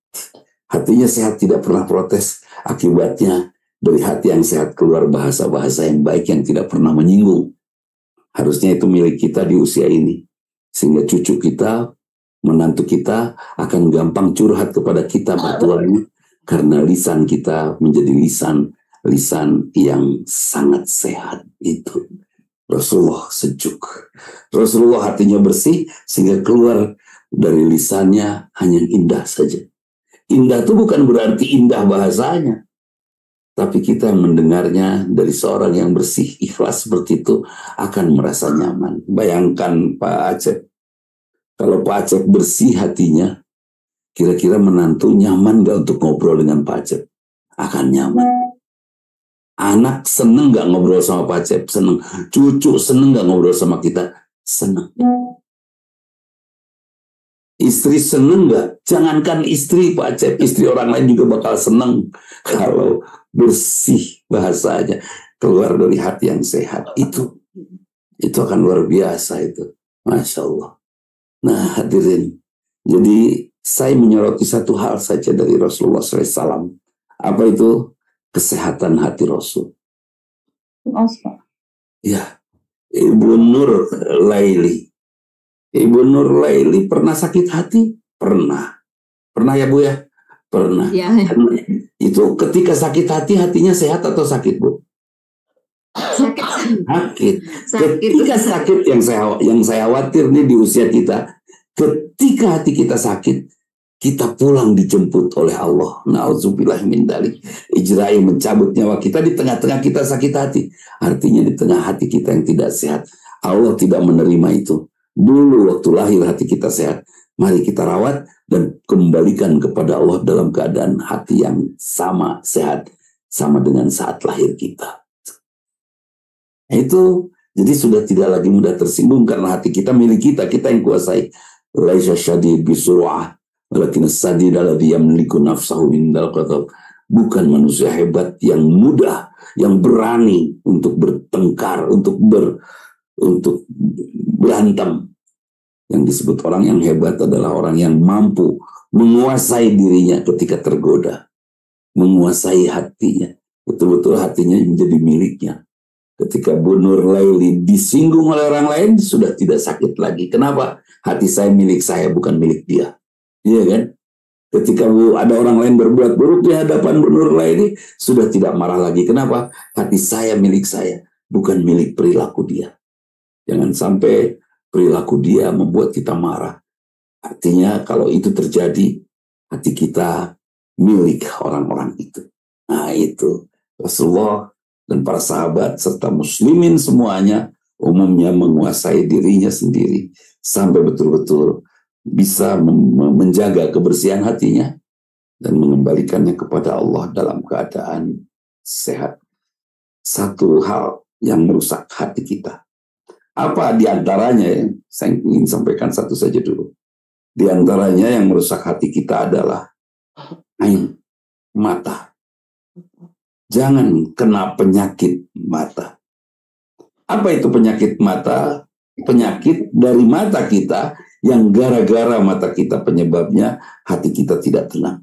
Hatinya sehat, tidak pernah protes. Akibatnya dari hati yang sehat keluar bahasa-bahasa yang baik yang tidak pernah menyinggung. Harusnya itu milik kita di usia ini. Sehingga cucu kita, menantu kita akan gampang curhat kepada kita mertuanya. Karena lisan kita menjadi lisan yang sangat sehat itu. Rasulullah sejuk. Rasulullah hatinya bersih sehingga keluar dari lisannya hanya indah saja. Indah itu bukan berarti indah bahasanya. Tapi kita yang mendengarnya dari seorang yang bersih, ikhlas seperti itu akan merasa nyaman. Bayangkan Pak Acep. Kalau Pak Acep bersih hatinya, kira-kira menantu nyaman gak untuk ngobrol dengan Pak Acep? Akan nyaman. Anak seneng gak ngobrol sama Pak Acep? Seneng. Cucu seneng gak ngobrol sama kita? Seneng. Istri seneng gak? Jangankan istri Pak Acep, istri orang lain juga bakal seneng kalau bersih bahasanya, keluar dari hati yang sehat. Itu akan luar biasa itu. Masya Allah. Nah hadirin, jadi saya menyoroti satu hal saja dari Rasulullah SAW. Apa itu? Kesehatan hati Rasul. Ya, Ibu Nur Laili. Ibu Nur Laili pernah sakit hati? Pernah ya Bu ya? Pernah. Ya. Itu ketika sakit hati, hatinya sehat atau sakit Bu? Sakit. Ketika sakit, yang saya khawatir nih di usia kita, ketika hati kita sakit, kita pulang dijemput oleh Allah. Na'udzubillah min dzalik. Ijra'i mencabut nyawa kita di tengah-tengah kita sakit hati. Artinya di tengah hati kita yang tidak sehat. Allah tidak menerima itu. Dulu waktu lahir hati kita sehat. Mari kita rawat dan kembalikan kepada Allah dalam keadaan hati yang sama sehat. Sama dengan saat lahir kita. Itu jadi sudah tidak lagi mudah tersinggung karena hati kita milik kita yang kuasai. Laisa syadid bisur'ah walakin as-sadid alladhi yamliku nafsahu indal qatab. Bukan manusia hebat yang mudah, yang berani untuk bertengkar, untuk berantem. Yang disebut orang yang hebat adalah orang yang mampu menguasai dirinya ketika tergoda. Menguasai hatinya. Betul-betul hatinya menjadi miliknya. Ketika Bu Nur Laili disinggung oleh orang lain, sudah tidak sakit lagi. Kenapa? Hati saya milik saya, bukan milik dia. Iya kan? Ketika ada orang lain berbuat buruk di hadapan Bu Nur Laili, sudah tidak marah lagi. Kenapa? Hati saya milik saya, bukan milik perilaku dia. Jangan sampai perilaku dia membuat kita marah. Artinya kalau itu terjadi, hati kita milik orang-orang itu. Nah itu Rasulullah dan para sahabat serta muslimin semuanya umumnya menguasai dirinya sendiri sampai betul-betul bisa menjaga kebersihan hatinya dan mengembalikannya kepada Allah dalam keadaan sehat. Satu hal yang merusak hati kita. Apa diantaranya ya? Saya ingin sampaikan satu saja dulu. Di antaranya yang merusak hati kita adalah ain, mata. Jangan kena penyakit mata. Apa itu penyakit mata? Penyakit dari mata kita yang gara-gara mata kita penyebabnya hati kita tidak tenang.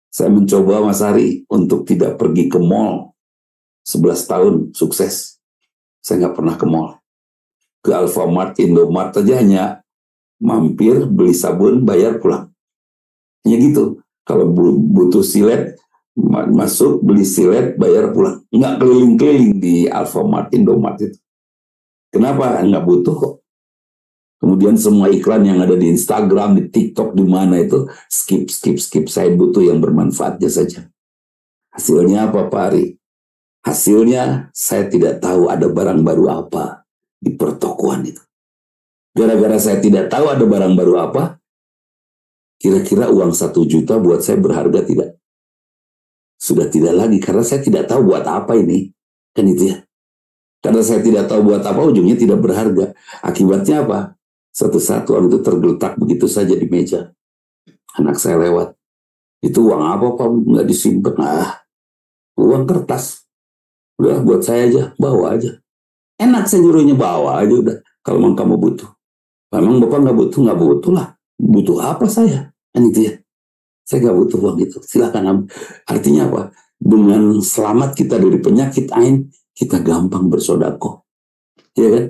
Saya mencoba Mas Ari untuk tidak pergi ke mall. 11 tahun sukses. Saya nggak pernah ke mall. Ke Alfamart, Indomart aja hanya mampir, beli sabun, bayar, pulang. Hanya gitu. Kalau butuh silet, masuk, beli silet, bayar, pulang. Nggak keliling-keliling di Alfamart, Indomart itu. Kenapa? Nggak butuh kok. Kemudian semua iklan yang ada di Instagram, di TikTok, di mana itu, skip. Saya butuh yang bermanfaatnya saja. Hasilnya apa Pak Ari? Hasilnya saya tidak tahu ada barang baru apa di pertokoan itu. Gara-gara saya tidak tahu ada barang baru apa, kira-kira uang 1 juta buat saya berharga tidak? Sudah tidak lagi, karena saya tidak tahu buat apa ini. Kan itu ya. Karena saya tidak tahu buat apa, ujungnya tidak berharga. Akibatnya apa? Satu-satu uang itu tergeletak begitu saja di meja. Anak saya lewat. Itu uang apa Pak? Nggak disimpan. Uang kertas. Udah buat saya aja, bawa aja. Enak saya nyuruhnya, bawa aja udah. Kalau memang kamu butuh. Memang Bapak nggak butuh lah. Butuh apa saya? Kan itu ya. Saya nggak butuh uang itu. Silakan. Artinya apa? Dengan selamat kita dari penyakit ain, kita gampang bersedekah. Ya kan?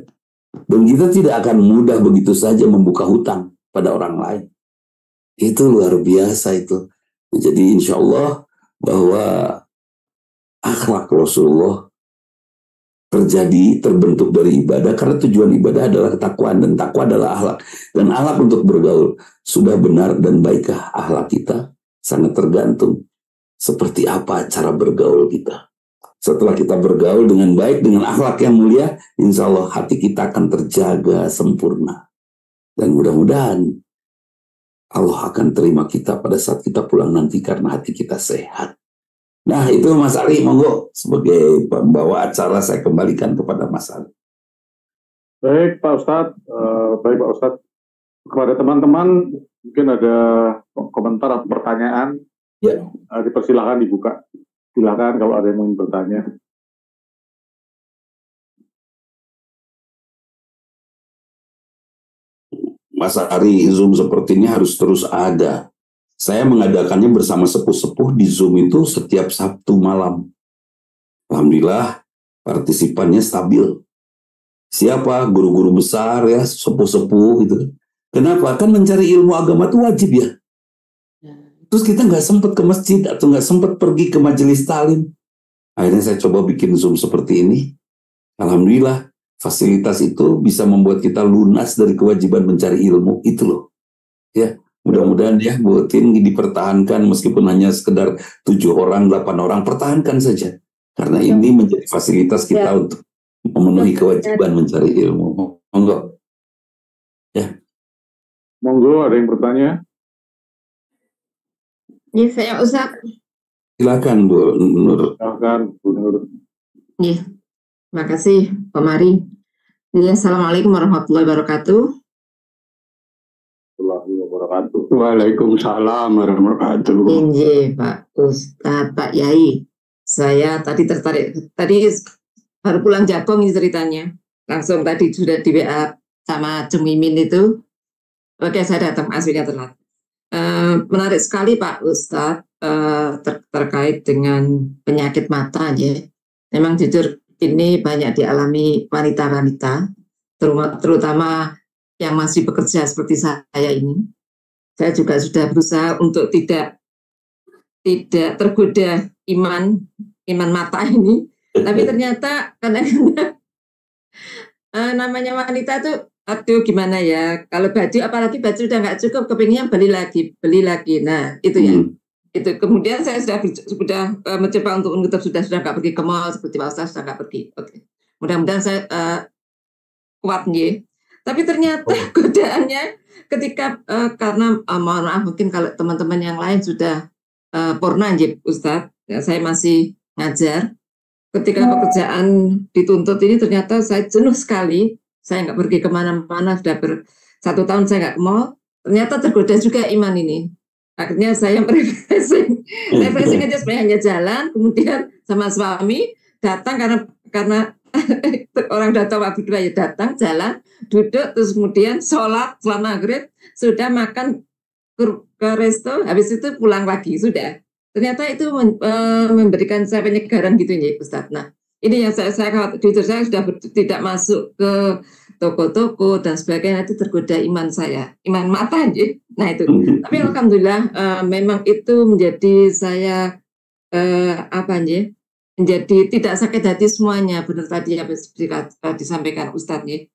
Dan kita tidak akan mudah begitu saja membuka hutang pada orang lain. Itu luar biasa itu. Jadi insya Allah bahwa akhlak Rasulullah terbentuk dari ibadah, karena tujuan ibadah adalah ketakwaan dan takwa adalah akhlak. Dan akhlak untuk bergaul sudah benar dan baikkah akhlak kita sangat tergantung seperti apa cara bergaul kita. Setelah kita bergaul dengan baik, dengan akhlak yang mulia, insya Allah hati kita akan terjaga sempurna. Dan mudah-mudahan Allah akan terima kita pada saat kita pulang nanti karena hati kita sehat. Nah itu Mas Ali, monggo sebagai pembawa acara saya kembalikan kepada Mas Ali. Baik Pak Ustadz, kepada teman-teman mungkin ada komentar atau pertanyaan, ya. Dipersilakan dibuka. Silakan kalau ada yang ingin bertanya. Mas Ari, Zoom seperti ini harus terus ada. Saya mengadakannya bersama sepuh-sepuh di Zoom itu setiap Sabtu malam. Alhamdulillah partisipannya stabil. Siapa? Guru-guru besar ya, sepuh-sepuh gitu. Kenapa? Kan mencari ilmu agama itu wajib ya. Terus kita nggak sempat ke masjid atau nggak sempat pergi ke majelis talim. Akhirnya saya coba bikin Zoom seperti ini. Alhamdulillah, fasilitas itu bisa membuat kita lunas dari kewajiban mencari ilmu itu loh. Ya, mudah-mudahan ya Bu Tin dipertahankan meskipun hanya sekedar 7 orang, 8 orang, pertahankan saja. Karena ini menjadi fasilitas kita untuk memenuhi kewajiban mencari ilmu. Monggo. Ya. Monggo, ada yang bertanya? Ya, saya Ustaz. Silakan Bu Nur. Silakan Bu Nur. Ya, terima kasih Pak Mari. Ya, Assalamualaikum warahmatullahi wabarakatuh. Waalaikumsalam warahmatullahi wabarakatuh. Inje Pak Ustaz, Pak Yai. Saya tadi tertarik, tadi baru pulang Jabong ini ceritanya. Langsung tadi sudah di WA sama Cemimin itu. Oke, saya datang aslinya telat. Menarik sekali Pak Ustadz terkait dengan penyakit mata ya. Memang jujur ini banyak dialami wanita-wanita, terutama yang masih bekerja seperti saya ini. Saya juga sudah berusaha untuk tidak tergoda iman mata ini, tapi ternyata kadang-kadang namanya wanita tuh, aduh gimana ya, kalau baju apalagi baju udah nggak cukup, kepinginnya beli lagi. Nah itu ya, itu kemudian saya sudah mencoba untuk sudah nggak pergi ke mall seperti Pak Ustaz, sudah nggak pergi. Oke, mudah-mudahan saya kuat nih. Tapi ternyata godaannya ketika karena mohon maaf mungkin kalau teman-teman yang lain sudah purna nih Ustaz, ya, saya masih ngajar. Ketika pekerjaan dituntut ini ternyata saya jenuh sekali. Saya nggak pergi kemana-mana, sudah 1 tahun saya nggak ke mall. Ternyata tergoda juga iman ini. Akhirnya saya refreshing aja supaya hanya jalan. Kemudian sama suami datang karena orang datang Pak berdua ya datang, jalan, duduk, terus kemudian sholat maghrib, sudah makan ke resto, habis itu pulang lagi, sudah. Ternyata itu memberikan saya penyegaran gitu ya Ustaz. Nah, ini yang saya jujur saya sudah tidak masuk ke toko-toko dan sebagainya, itu tergoda iman saya, iman mata aja. Nah itu. Tapi alhamdulillah memang itu menjadi saya menjadi tidak sakit hati semuanya. Benar tadi yang disampaikan Ustadz ya.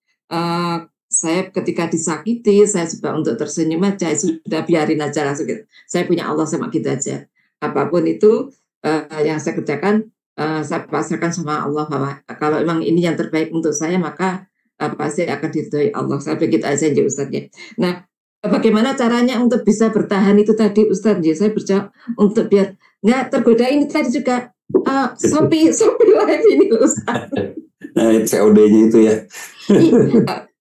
Saya ketika disakiti, saya coba untuk tersenyum aja, sudah biarin aja langsung gitu. Saya punya Allah sama gitu aja. Apapun itu yang saya kerjakan, saya pasrahkan sama Allah bahwa kalau memang ini yang terbaik untuk saya, maka pasti akan diridhoi Allah. Saya begitu aja ya Ustadz ya. Nah, bagaimana caranya untuk bisa bertahan itu tadi Ustadz ya? Saya berjawab untuk biar nggak tergoda ini tadi juga Shopee live ini Ustadz. Nah, COD-nya itu ya.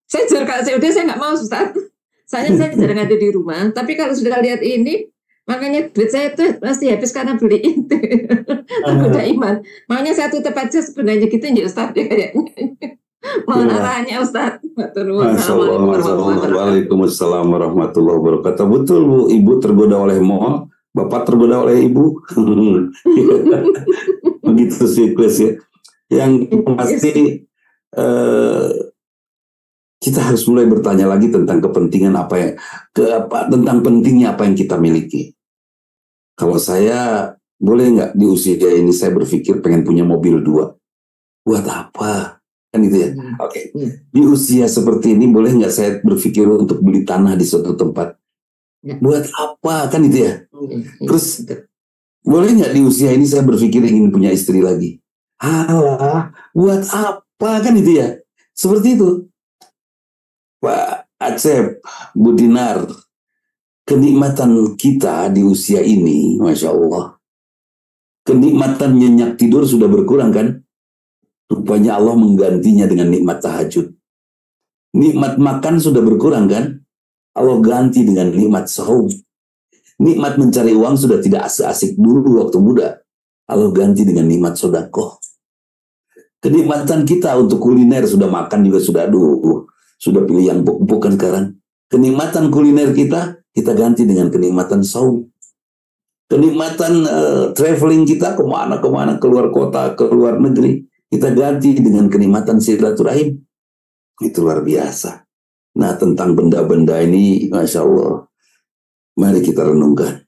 Saya jarang kalau COD saya nggak mau Ustadz. Saya jarang ada di rumah. Tapi kalau sudah lihat ini, makanya duit saya itu pasti habis karena beli itu. Tergoda iman. Makanya saya tutup aja sebenarnya gitu ya Ustadz ya kayaknya. Mohon arahannya Ustadz. Waalaikumsalam warahmatullahi wabarakatuh. Betul Bu, Ibu tergoda oleh mall, Bapak tergoda oleh Ibu. Begitu siklus ya. Yang pasti kita harus mulai bertanya lagi tentang kepentingan tentang pentingnya apa yang kita miliki. Kalau saya boleh nggak di usia ini saya berpikir pengen punya mobil 2, buat apa? Kan gitu ya. Oke. Di usia seperti ini boleh nggak saya berpikir untuk beli tanah di suatu tempat? Buat apa? Kan itu ya. Terus boleh nggak di usia ini saya berpikir ingin punya istri lagi? Alah, buat apa? Kan itu ya. Seperti itu. Pak Acep, Bu Dinar, kenikmatan kita di usia ini, Masya Allah, kenikmatan nyenyak tidur sudah berkurang kan? Rupanya Allah menggantinya dengan nikmat tahajud. Nikmat makan sudah berkurang kan? Allah ganti dengan nikmat saum. Nikmat mencari uang sudah tidak asik dulu waktu muda. Allah ganti dengan nikmat sedekah. Kenikmatan kita untuk kuliner sudah makan juga sudah pilih yang empuk-empuk kan sekarang. Kenikmatan kuliner kita ganti dengan kenikmatan saum. Kenikmatan traveling kita kemana, keluar kota, keluar negeri, kita ganti dengan kenikmatan silaturahim. Itu luar biasa. Nah, tentang benda-benda ini, Masya Allah, mari kita renungkan.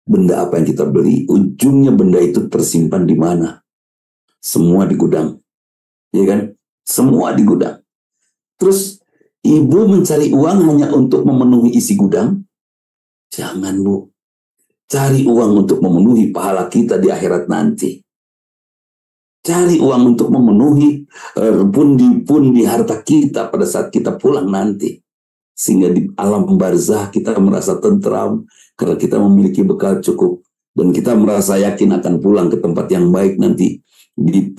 Benda apa yang kita beli, ujungnya benda itu tersimpan di mana? Semua di gudang. Ya kan? Semua di gudang. Terus, ibu mencari uang hanya untuk memenuhi isi gudang? Jangan, Bu. Cari uang untuk memenuhi pahala kita di akhirat nanti. Cari uang untuk memenuhi pundi-pundi harta kita pada saat kita pulang nanti. Sehingga di alam barzah kita merasa tentram karena kita memiliki bekal cukup. Dan kita merasa yakin akan pulang ke tempat yang baik nanti. Di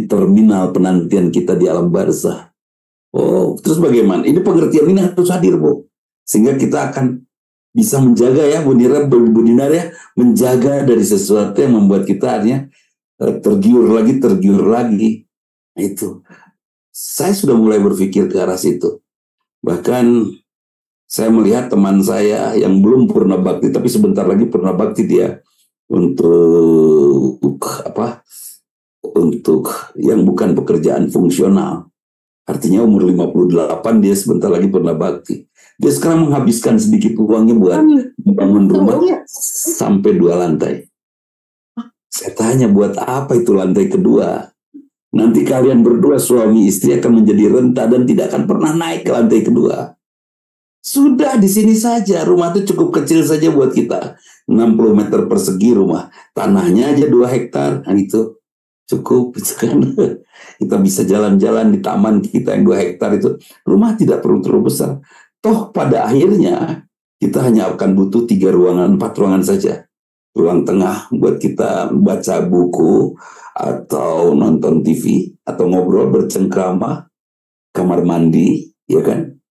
terminal penantian kita di alam barzah. Oh, terus bagaimana? Ini pengertian ini harus hadir, Bu. Sehingga kita akan bisa menjaga ya, Bu Dinar ya. Menjaga dari sesuatu yang membuat kita hanya tergiur lagi. Nah, itu saya sudah mulai berpikir ke arah situ. Bahkan saya melihat teman saya yang belum purna bakti tapi sebentar lagi purna bakti dia untuk yang bukan pekerjaan fungsional. Artinya umur 58 dia sebentar lagi purna bakti. Dia sekarang menghabiskan sedikit uangnya buat membangun rumah sampai 2 lantai. Saya tanya, buat apa itu lantai kedua? Nanti kalian berdua suami istri akan menjadi renta dan tidak akan pernah naik ke lantai kedua. Sudah di sini saja, rumah itu cukup kecil saja buat kita. 60 meter persegi rumah, tanahnya aja 2 hektar, nah itu cukup, itu kan. Kita bisa jalan-jalan di taman kita yang 2 hektar itu, rumah tidak perlu terlalu besar. Toh pada akhirnya kita hanya akan butuh 3 ruangan, 4 ruangan saja. Ruang tengah buat kita baca buku atau nonton TV atau ngobrol bercengkrama, kamar mandi, ya kan,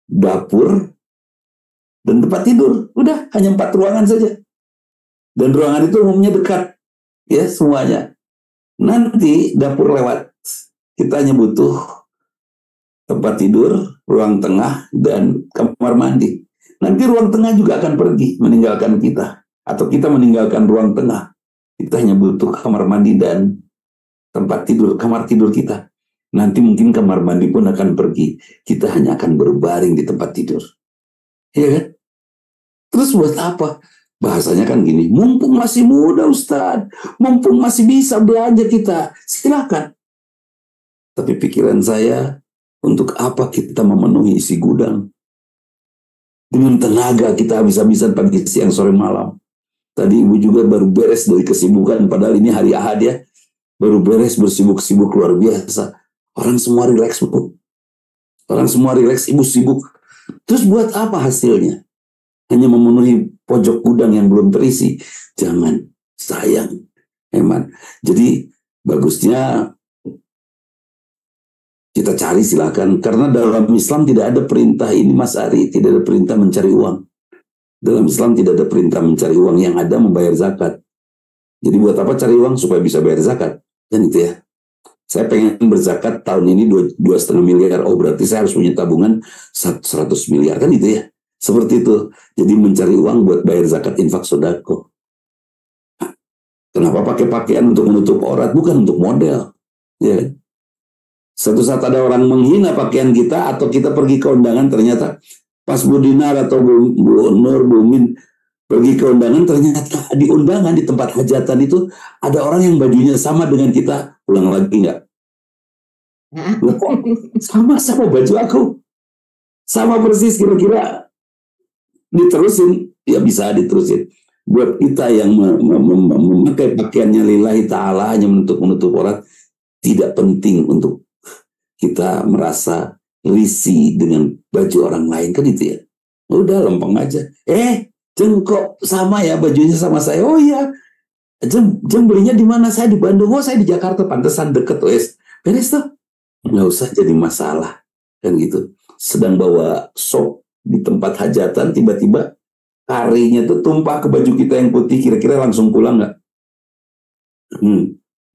dapur dan tempat tidur. Udah hanya 4 ruangan saja. Dan ruangan itu umumnya dekat, ya semuanya. Nanti dapur lewat, kita hanya butuh tempat tidur, ruang tengah dan kamar mandi. Nanti ruang tengah juga akan pergi meninggalkan kita. Atau kita meninggalkan ruang tengah. Kita hanya butuh kamar mandi dan tempat tidur, kamar tidur kita. Nanti mungkin kamar mandi pun akan pergi. Kita hanya akan berbaring di tempat tidur. Iya kan? Terus buat apa? Bahasanya kan gini, mumpung masih muda Ustadz, mumpung masih bisa belanja kita, silakan. Tapi pikiran saya, untuk apa kita memenuhi isi gudang? Dengan tenaga kita habis-habisan pagi, siang, sore, malam. Tadi ibu juga baru beres dari kesibukan, padahal ini hari Ahad ya. Baru beres bersibuk-sibuk luar biasa. Orang semua rileks, Bu. Orang semua rileks, ibu sibuk. Terus buat apa hasilnya? Hanya memenuhi pojok gudang yang belum terisi. Jangan, sayang. Hemat. Jadi bagusnya kita cari silakan. Karena dalam Islam tidak ada perintah ini, Mas Ari. Tidak ada perintah mencari uang. Dalam Islam tidak ada perintah mencari uang, yang ada membayar zakat. Jadi buat apa cari uang? Supaya bisa bayar zakat. Dan itu ya. Saya pengen berzakat tahun ini 2,5 miliar. Oh berarti saya harus punya tabungan 100 miliar. Kan itu ya. Seperti itu. Jadi mencari uang buat bayar zakat infak sodako. Kenapa pakai pakaian untuk menutup aurat? Bukan untuk model. Ya. Suatu saat ada orang menghina pakaian kita atau kita pergi ke undangan ternyata pas Bu Dinar atau Bu Nur, Bu Min pergi ke undangan, ternyata di undangan di tempat hajatan itu ada orang yang bajunya sama dengan kita, ulang lagi nggak? Sama baju aku, sama persis, kira-kira diterusin, ya bisa diterusin. Buat kita yang memakai pakaiannya lillahi ta'ala hanya menutup aurat, tidak penting untuk kita merasa risih dengan baju orang lain, kan itu ya. Udah lempeng aja. Jeng kok sama ya bajunya sama saya? Oh iya. Jeng belinya di mana? Saya di Bandung. Oh saya di Jakarta. Pantesan deket wes. Beres tuh. Nggak usah jadi masalah. Kan gitu. Sedang bawa sop di tempat hajatan, tiba-tiba karinya tuh tumpah ke baju kita yang putih. Kira-kira langsung pulang nggak?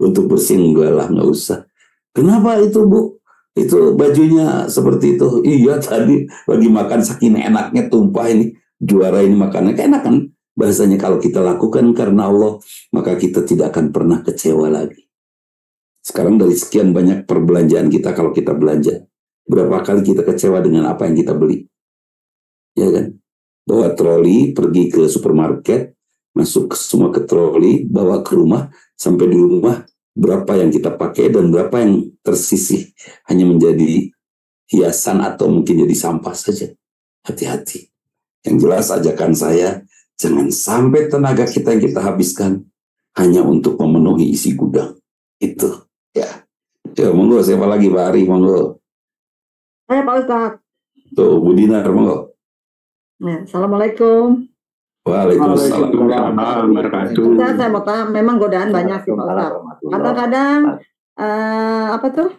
Untuk bersihin enggak lah, nggak usah. Kenapa itu, Bu? Itu bajunya seperti itu. Iya tadi lagi makan saking enaknya tumpah ini. Juara ini makannya keenakan. Bahasanya kalau kita lakukan karena Allah, maka kita tidak akan pernah kecewa lagi. Sekarang dari sekian banyak perbelanjaan kita, kalau kita belanja Berapa kali kita kecewa dengan apa yang kita beli? Ya kan? Bawa troli, pergi ke supermarket, masuk semua ke troli, bawa ke rumah, sampai di rumah berapa yang kita pakai dan berapa yang tersisih hanya menjadi hiasan atau mungkin jadi sampah saja. Hati-hati. Yang jelas ajakan saya, jangan sampai tenaga kita yang kita habiskan hanya untuk memenuhi isi gudang. Itu ya. Ya, monggo, siapa lagi Pak Ari, monggo. Saya Pak Ustadz. Tuh, Bu Dinar, monggo. Ya, Assalamualaikum. Waalaikumsalam. Saya mau tanya, memang godaan banyak sih Pak Ustadz. Kadang-kadang apa tuh?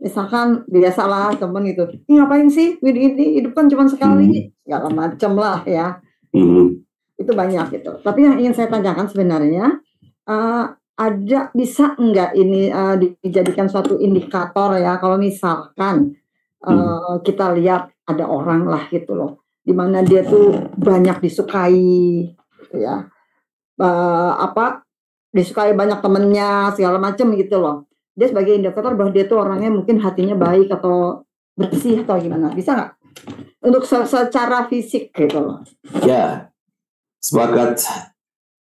Misalkan biasalah temen gitu, ini ngapain sih? Ini hidup kan cuma sekali, segala macam lah ya. Itu banyak gitu. Tapi yang ingin saya tanyakan sebenarnya, ada bisa enggak ini dijadikan suatu indikator ya? Kalau misalkan kita lihat ada orang lah gitu loh, di mana dia tuh banyak disukai, gitu ya. Disukai banyak temennya segala macam gitu loh. Dia sebagai indikator bahwa dia tuh orangnya mungkin hatinya baik atau bersih atau gimana, bisa nggak? Untuk secara fisik gitu loh. Ya, sepakat.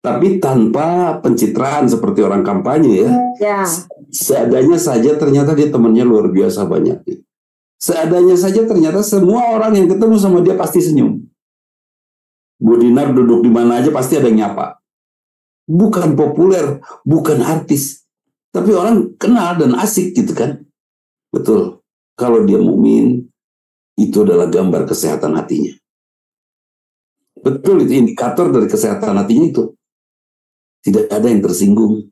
Tapi tanpa pencitraan seperti orang kampanye ya. Ya. Seadanya saja ternyata dia temannya luar biasa banyak. Seadanya saja ternyata semua orang yang ketemu sama dia pasti senyum. Bu Dinar duduk di mana aja pasti ada yang nyapa. Bukan populer, bukan artis. Tapi orang kenal dan asik gitu kan. Betul. Kalau dia mukmin, itu adalah gambar kesehatan hatinya. Betul, itu indikator dari kesehatan hatinya itu. Tidak ada yang tersinggung.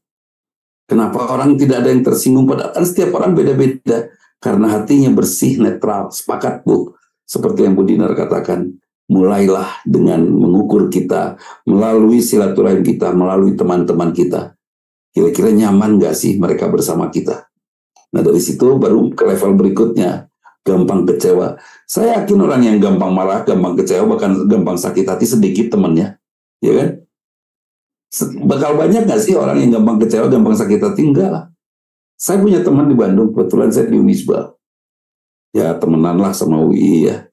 Kenapa orang tidak ada yang tersinggung? Padahal kan setiap orang beda-beda. Karena hatinya bersih, netral. Sepakat, Bu. Seperti yang Bu Dinar katakan. Mulailah dengan mengukur kita. Melalui silaturahim kita. Melalui teman-teman kita. Kira-kira nyaman gak sih mereka bersama kita? Nah dari situ baru ke level berikutnya. Gampang kecewa. Saya yakin orang yang gampang marah, gampang kecewa, bahkan gampang sakit hati sedikit temannya. Ya kan? Bakal banyak gak sih orang yang gampang kecewa, gampang sakit hati? Enggak lah. Saya punya teman di Bandung, kebetulan saya di Unisba. Ya temenan lah sama UI ya.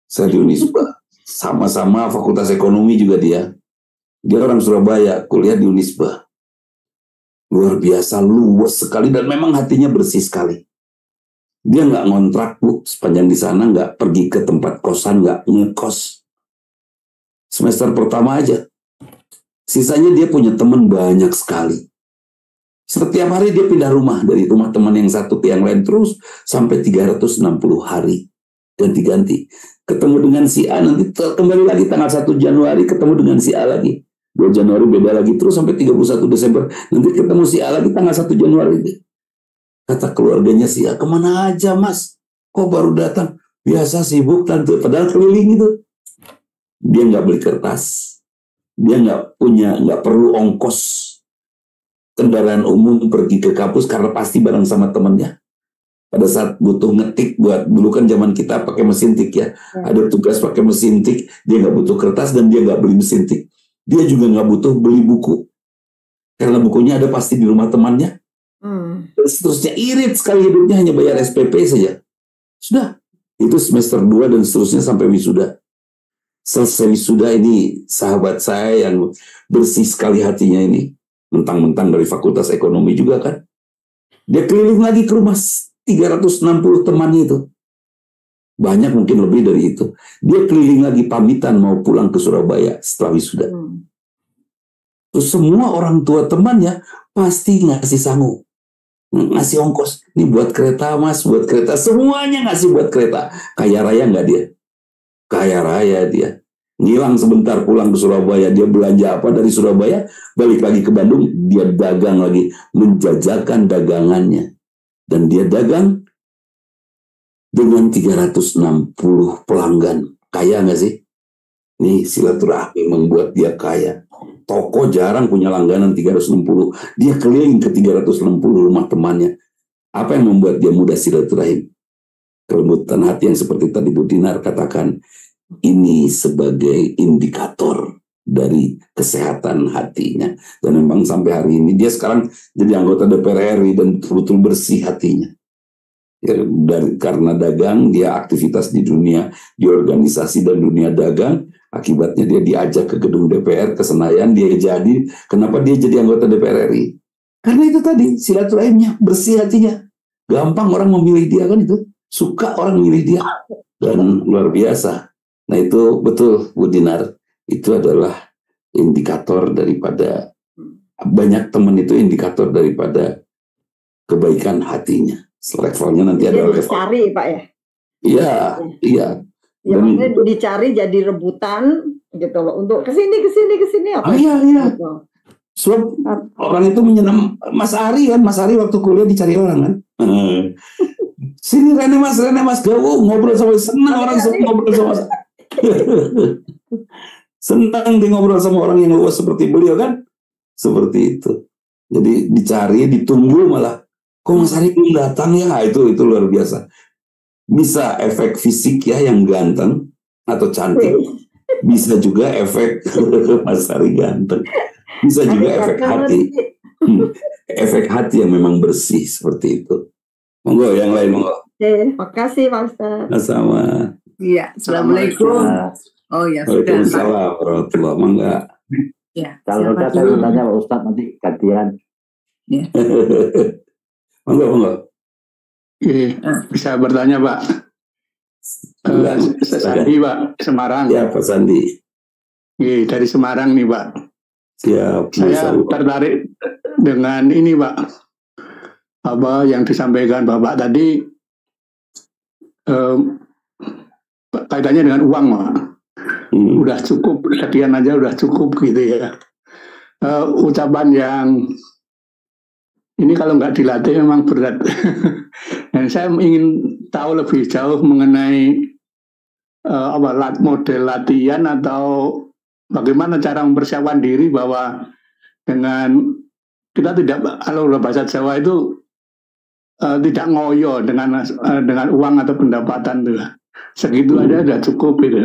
Saya di Unisba. Sama-sama Fakultas Ekonomi juga dia. Dia orang Surabaya, kuliah di Unisba. Luar biasa, luas sekali, dan memang hatinya bersih sekali. Dia nggak ngontrak, Bu, sepanjang di sana, nggak pergi ke tempat kosan, nggak ngekos. Semester pertama aja. Sisanya dia punya teman banyak sekali. Setiap hari dia pindah rumah, dari rumah teman yang satu ke yang lain terus, sampai 360 hari. Ganti-ganti. Ketemu dengan si A, nanti kembali lagi tanggal 1 Januari, ketemu dengan si A lagi. 2 Januari beda lagi terus sampai 31 Desember. Nanti ketemu si A lagi tanggal 1 Januari. Kata keluarganya si A, kemana aja mas? Kok baru datang? Biasa sibuk tante, padahal keliling itu. Dia nggak beli kertas. Dia nggak perlu ongkos kendaraan umum pergi ke kampus karena pasti bareng sama temennya. Pada saat butuh ngetik buat, dulu kan zaman kita pakai mesin tik ya. Ada tugas pakai mesin tik, dia nggak butuh kertas dan dia nggak beli mesin tik. Dia juga nggak butuh beli buku. Karena bukunya ada pasti di rumah temannya. Dan seterusnya, irit sekali hidupnya, hanya bayar SPP saja. Sudah. Itu semester 2 dan seterusnya sampai wisuda. Selesai wisuda ini, sahabat saya yang bersih sekali hatinya ini. Mentang-mentang dari Fakultas Ekonomi juga kan. Dia keliling lagi ke rumah 360 temannya itu. Banyak mungkin lebih dari itu. Dia keliling lagi pamitan mau pulang ke Surabaya setelah wisuda. Terus semua orang tua temannya pasti ngasih sangu. Ngasih ongkos. Ini buat kereta mas, buat kereta. Semuanya ngasih buat kereta. Kaya raya nggak dia? Kaya raya dia. Ngilang sebentar pulang ke Surabaya. Dia belanja apa dari Surabaya. Balik lagi ke Bandung. Dia dagang lagi. Menjajakan dagangannya. Dan dia dagang dengan 360 pelanggan. Kaya nggak sih? Nih silaturahmi membuat dia kaya. Toko jarang punya langganan 360. Dia keliling ke 360 rumah temannya. Apa yang membuat dia mudah silaturahim? Kelembutan hati yang seperti tadi Bu Dinar katakan. Ini sebagai indikator dari kesehatan hatinya. Dan memang sampai hari ini dia sekarang jadi anggota DPR RI dan betul-betul bersih hatinya. Ya, dan karena dagang, dia aktivitas di dunia, di organisasi dan dunia dagang, akibatnya dia diajak ke gedung DPR, ke Senayan, kenapa dia jadi anggota DPR RI? Karena itu tadi, silaturahimnya, bersih hatinya. Gampang orang memilih dia kan itu. Suka orang memilih dia. Dan luar biasa. Nah itu betul, Bu Dinar. Itu adalah indikator daripada, banyak teman itu indikator daripada kebaikan hatinya. Levelnya nanti ada level. Dicari Pak ya? Iya, iya. Ya maksudnya dicari jadi rebutan gitu loh untuk kesini apa? Iya. Gitu. Sebab orang itu menyenam Mas Ari kan, Mas Ari waktu kuliah dicari orang kan. Sini Rene Mas ngobrol sama senang orang ngobrol sama. Senang dia ngobrol sama orang yang luas seperti beliau kan. Seperti itu. Jadi dicari, ditunggu malah. Kok Mas Ari belum datang ya? Itu luar biasa. Bisa efek fisik ya yang ganteng atau cantik. Bisa juga efek Mas Ari ganteng. Bisa juga efek hati. Efek hati yang memang bersih seperti itu. Monggo yang lain monggo. Makasih Pak Ustaz. Sama. Iya, Assalamualaikum. Oh ya sudah. Waalaikumsalam warahmatullahi wabarakatuh. Ya. Kalau udah saya tanya Pak Ustaz nanti gantian. Ya. Monggo. Bisa bertanya Pak. Sandi Pak, Semarang. Ya Pak Sandi. Dari Semarang nih Pak. Siap. Saya tertarik dengan ini Pak. Apa yang disampaikan Bapak tadi kaitannya dengan uang Pak. Udah cukup, sekian aja udah cukup gitu ya. Ucapan yang ini kalau nggak dilatih memang berat. Dan saya ingin tahu lebih jauh mengenai model latihan atau bagaimana cara mempersiapkan diri bahwa dengan kita tidak, kalau bahasa Jawa itu tidak ngoyo dengan uang atau pendapatan tuh. Segitu aja udah cukup gitu.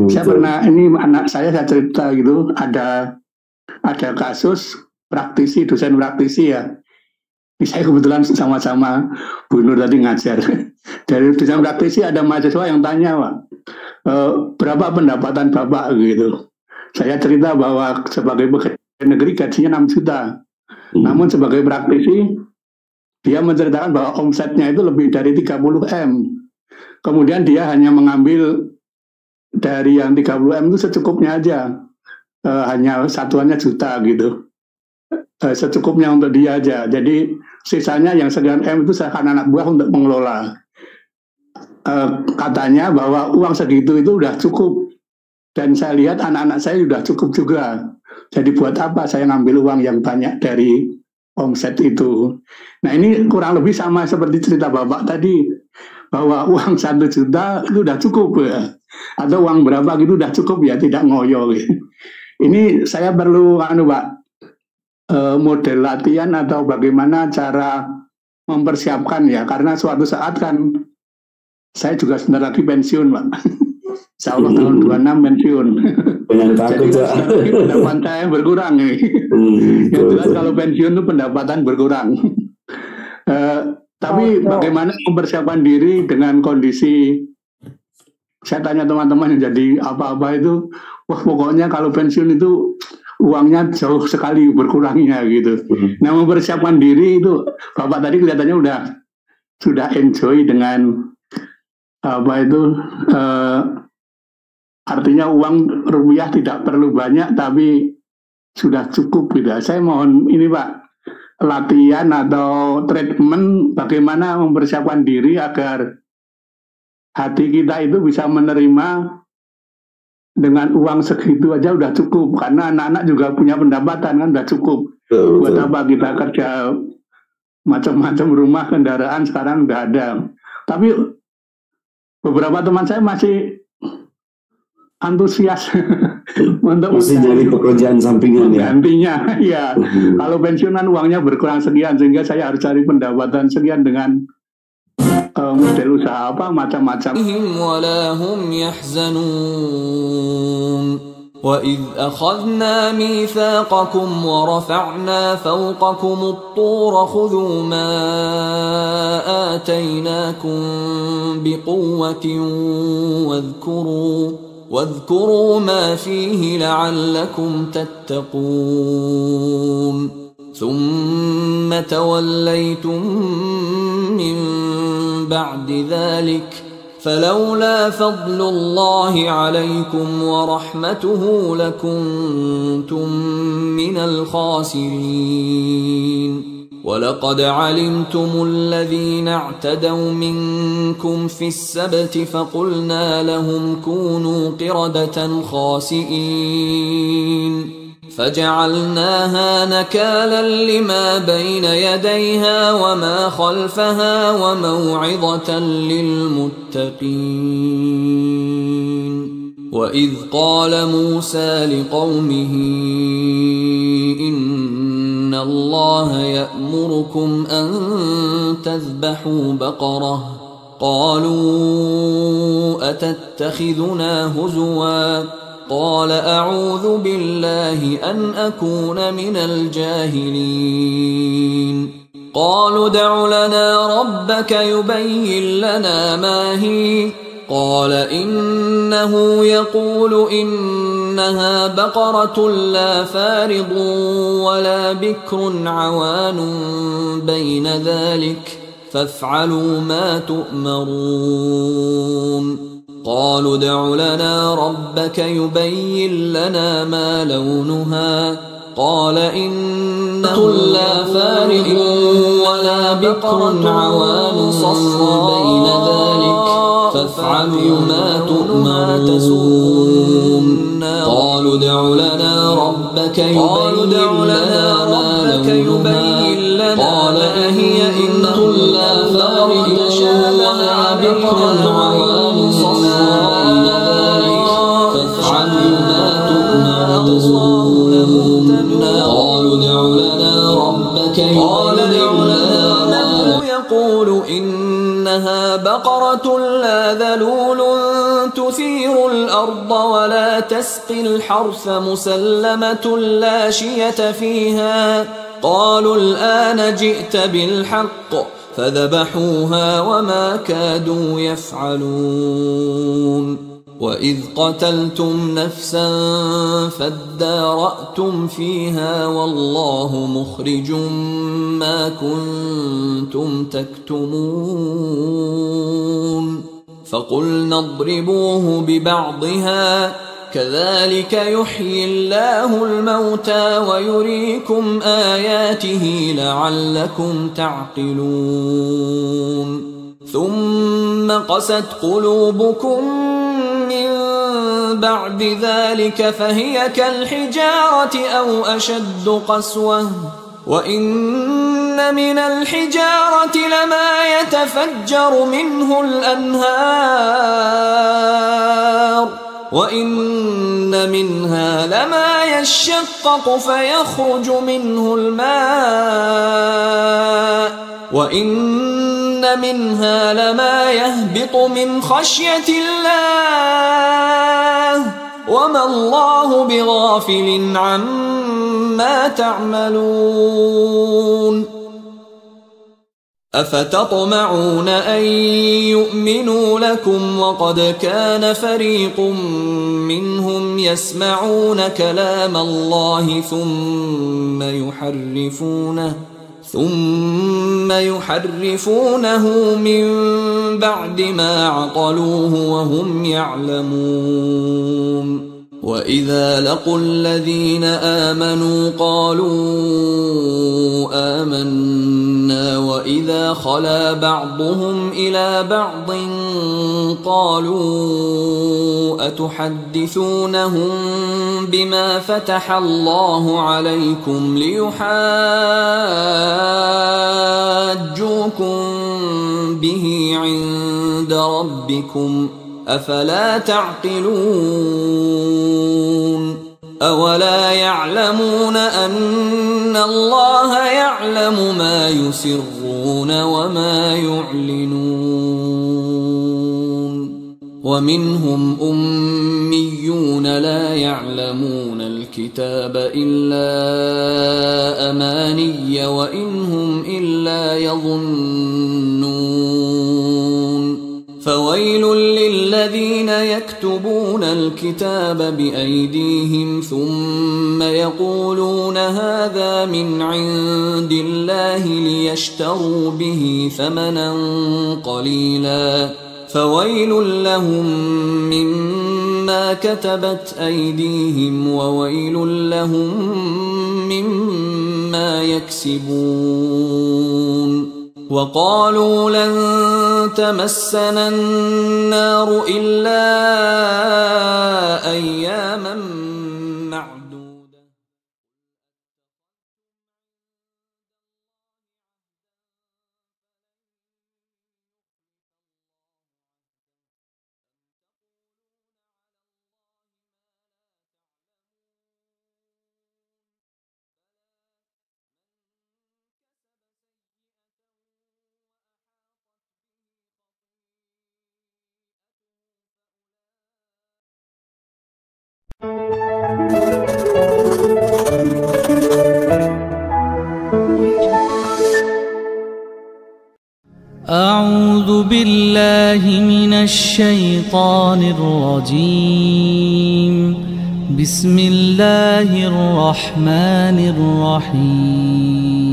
Saya pernah, ini anak saya cerita gitu, ada kasus praktisi, dosen praktisi ya. Saya kebetulan sama-sama Bu Nur tadi ngajar. Dari dosen praktisi ada mahasiswa yang tanya Pak, berapa pendapatan Bapak gitu. Saya cerita bahwa sebagai pegawai negeri gajinya 6 juta. Namun sebagai praktisi dia menceritakan bahwa omsetnya itu lebih dari 30 M. Kemudian dia hanya mengambil dari yang 30 M itu secukupnya aja. Hanya satuannya juta gitu. Secukupnya untuk dia aja. Jadi sisanya yang sekian M itu serahkan anak buah untuk mengelola. Katanya bahwa uang segitu itu udah cukup. Dan saya lihat anak-anak saya sudah cukup juga. Jadi buat apa saya ngambil uang yang banyak dari omset itu. Nah ini kurang lebih sama seperti cerita Bapak tadi. Bahwa uang 1 juta itu udah cukup ya. Atau uang berapa gitu udah cukup ya, tidak ngoyo gitu. Ini saya perlu Pak, model latihan atau bagaimana cara mempersiapkan ya. Karena suatu saat kan saya juga sebentar lagi pensiun Pak. Insya Allah tahun 26 pensiun. Jadi pendapatan saya berkurang ini. Yang jelas kalau pensiun itu pendapatan berkurang. Tapi bagaimana mempersiapkan diri dengan kondisi, saya tanya teman-teman yang jadi apa-apa itu, wah pokoknya kalau pensiun itu uangnya jauh sekali berkurangnya gitu. Nah mempersiapkan diri itu, Bapak tadi kelihatannya sudah enjoy dengan artinya uang rupiah tidak perlu banyak tapi sudah cukup gitu. Saya mohon ini Pak, latihan atau treatment bagaimana mempersiapkan diri agar hati kita itu bisa menerima dengan uang segitu aja udah cukup, karena anak-anak juga punya pendapatan kan udah cukup. Buat apa kita kerja macam-macam, rumah, kendaraan sekarang udah ada. Tapi beberapa teman saya masih antusias untuk masih nyari pekerjaan sampingan ya. Gantinya, ya. Kalau pensiunan uangnya berkurang sekian, sehingga saya harus cari pendapatan sekian dengan model usaha apa macam-macam. وإذ أخذنا ميثاقكم ورفعنا فوقكم الطور خذوا ما آتيناكم بقوة واذكروا ما فيه لعلكم تتقون ثم توليتم من بعد ذلك فلولا فضل الله عليكم ورحمته لكنتم من الخاسرين ولقد علمتم الذين اعتدوا منكم في السبت فقلنا لهم كونوا قردة خاسئين فجعلناها نكالا لما بين يديها وما خلفها وموعظة للمتقين وإذ قال موسى لقومه إن الله يأمركم أن تذبحوا بقرة قالوا أتتخذنا هزوا قال أعوذ بالله أن أكون من الجاهلين قالوا ادع لنا ربك يبين لنا ما هي قال إنه يقول إنها بقرة لا فارض ولا بكر عوان بين ذلك فافعلوا ما تؤمرون قالوا ادع لنا ربك يبين لنا ما لونها قال إنه لا فارغ ولا بكر عوان صفر بين ذلك فافعلوا ما تؤمرون قالوا ادع لنا ربك يبين لنا ما لونها قال أهي إنه لا فارغ ولا بكر عوان صفر بين ذلك فافعلوا ما تؤمرون قالوا ادع لنا ربك يبين لنا ما يقول إنها بقرة لا ذلول تثير الأرض ولا تسقي الحرث مسلمة لا شية فيها قالوا الآن جئت بالحق فذبحوها وما كادوا يفعلون وإذ قتلتم نفسا فادارأتم فيها والله مخرج ما كنتم تكتمون فقلنا اضربوه ببعضها كذلك يحيي الله الموتى ويريكم آياته لعلكم تعقلون ثم قست قلوبكم من بعد ذلك فهي كالحجارة أو أشد قسوة وإن من الحجارة لما يتفجر منه الأنهار وإن منها لما يشقق فيخرج منه الماء وإن منها لما يهبط من خشية الله وما الله بغافل عما تعملون أفتطمعون أن يؤمنوا لكم وقد كان فريق منهم يسمعون كلام الله ثم يحرفونه من بعد ما عقلوه وهم يعلمون وإذا لقوا الذين آمنوا قالوا آمنا وإذا خلا بعضهم إلى بعض قالوا أتحدثونهم بما فتح الله عليكم ليحاجوكم به عند ربكم أفلا تعقلون أولا يعلمون أن الله يعلم ما يسرون وما يعلنون ومنهم أميون لا يعلمون الكتاب إلا أماني وإن هم إلا يظنون فويل للذين يكتبون الكتاب بأيديهم ثم يقولون هذا من عند الله ليشتروا به ثمنا قليلا فويل لهم مما كتبت أيديهم وويل لهم مما يكسبون وقالوا لن تمسنا النار إلا أياما معدودة أعوذ بالله من الشيطان الرجيم بسم الله الرحمن الرحيم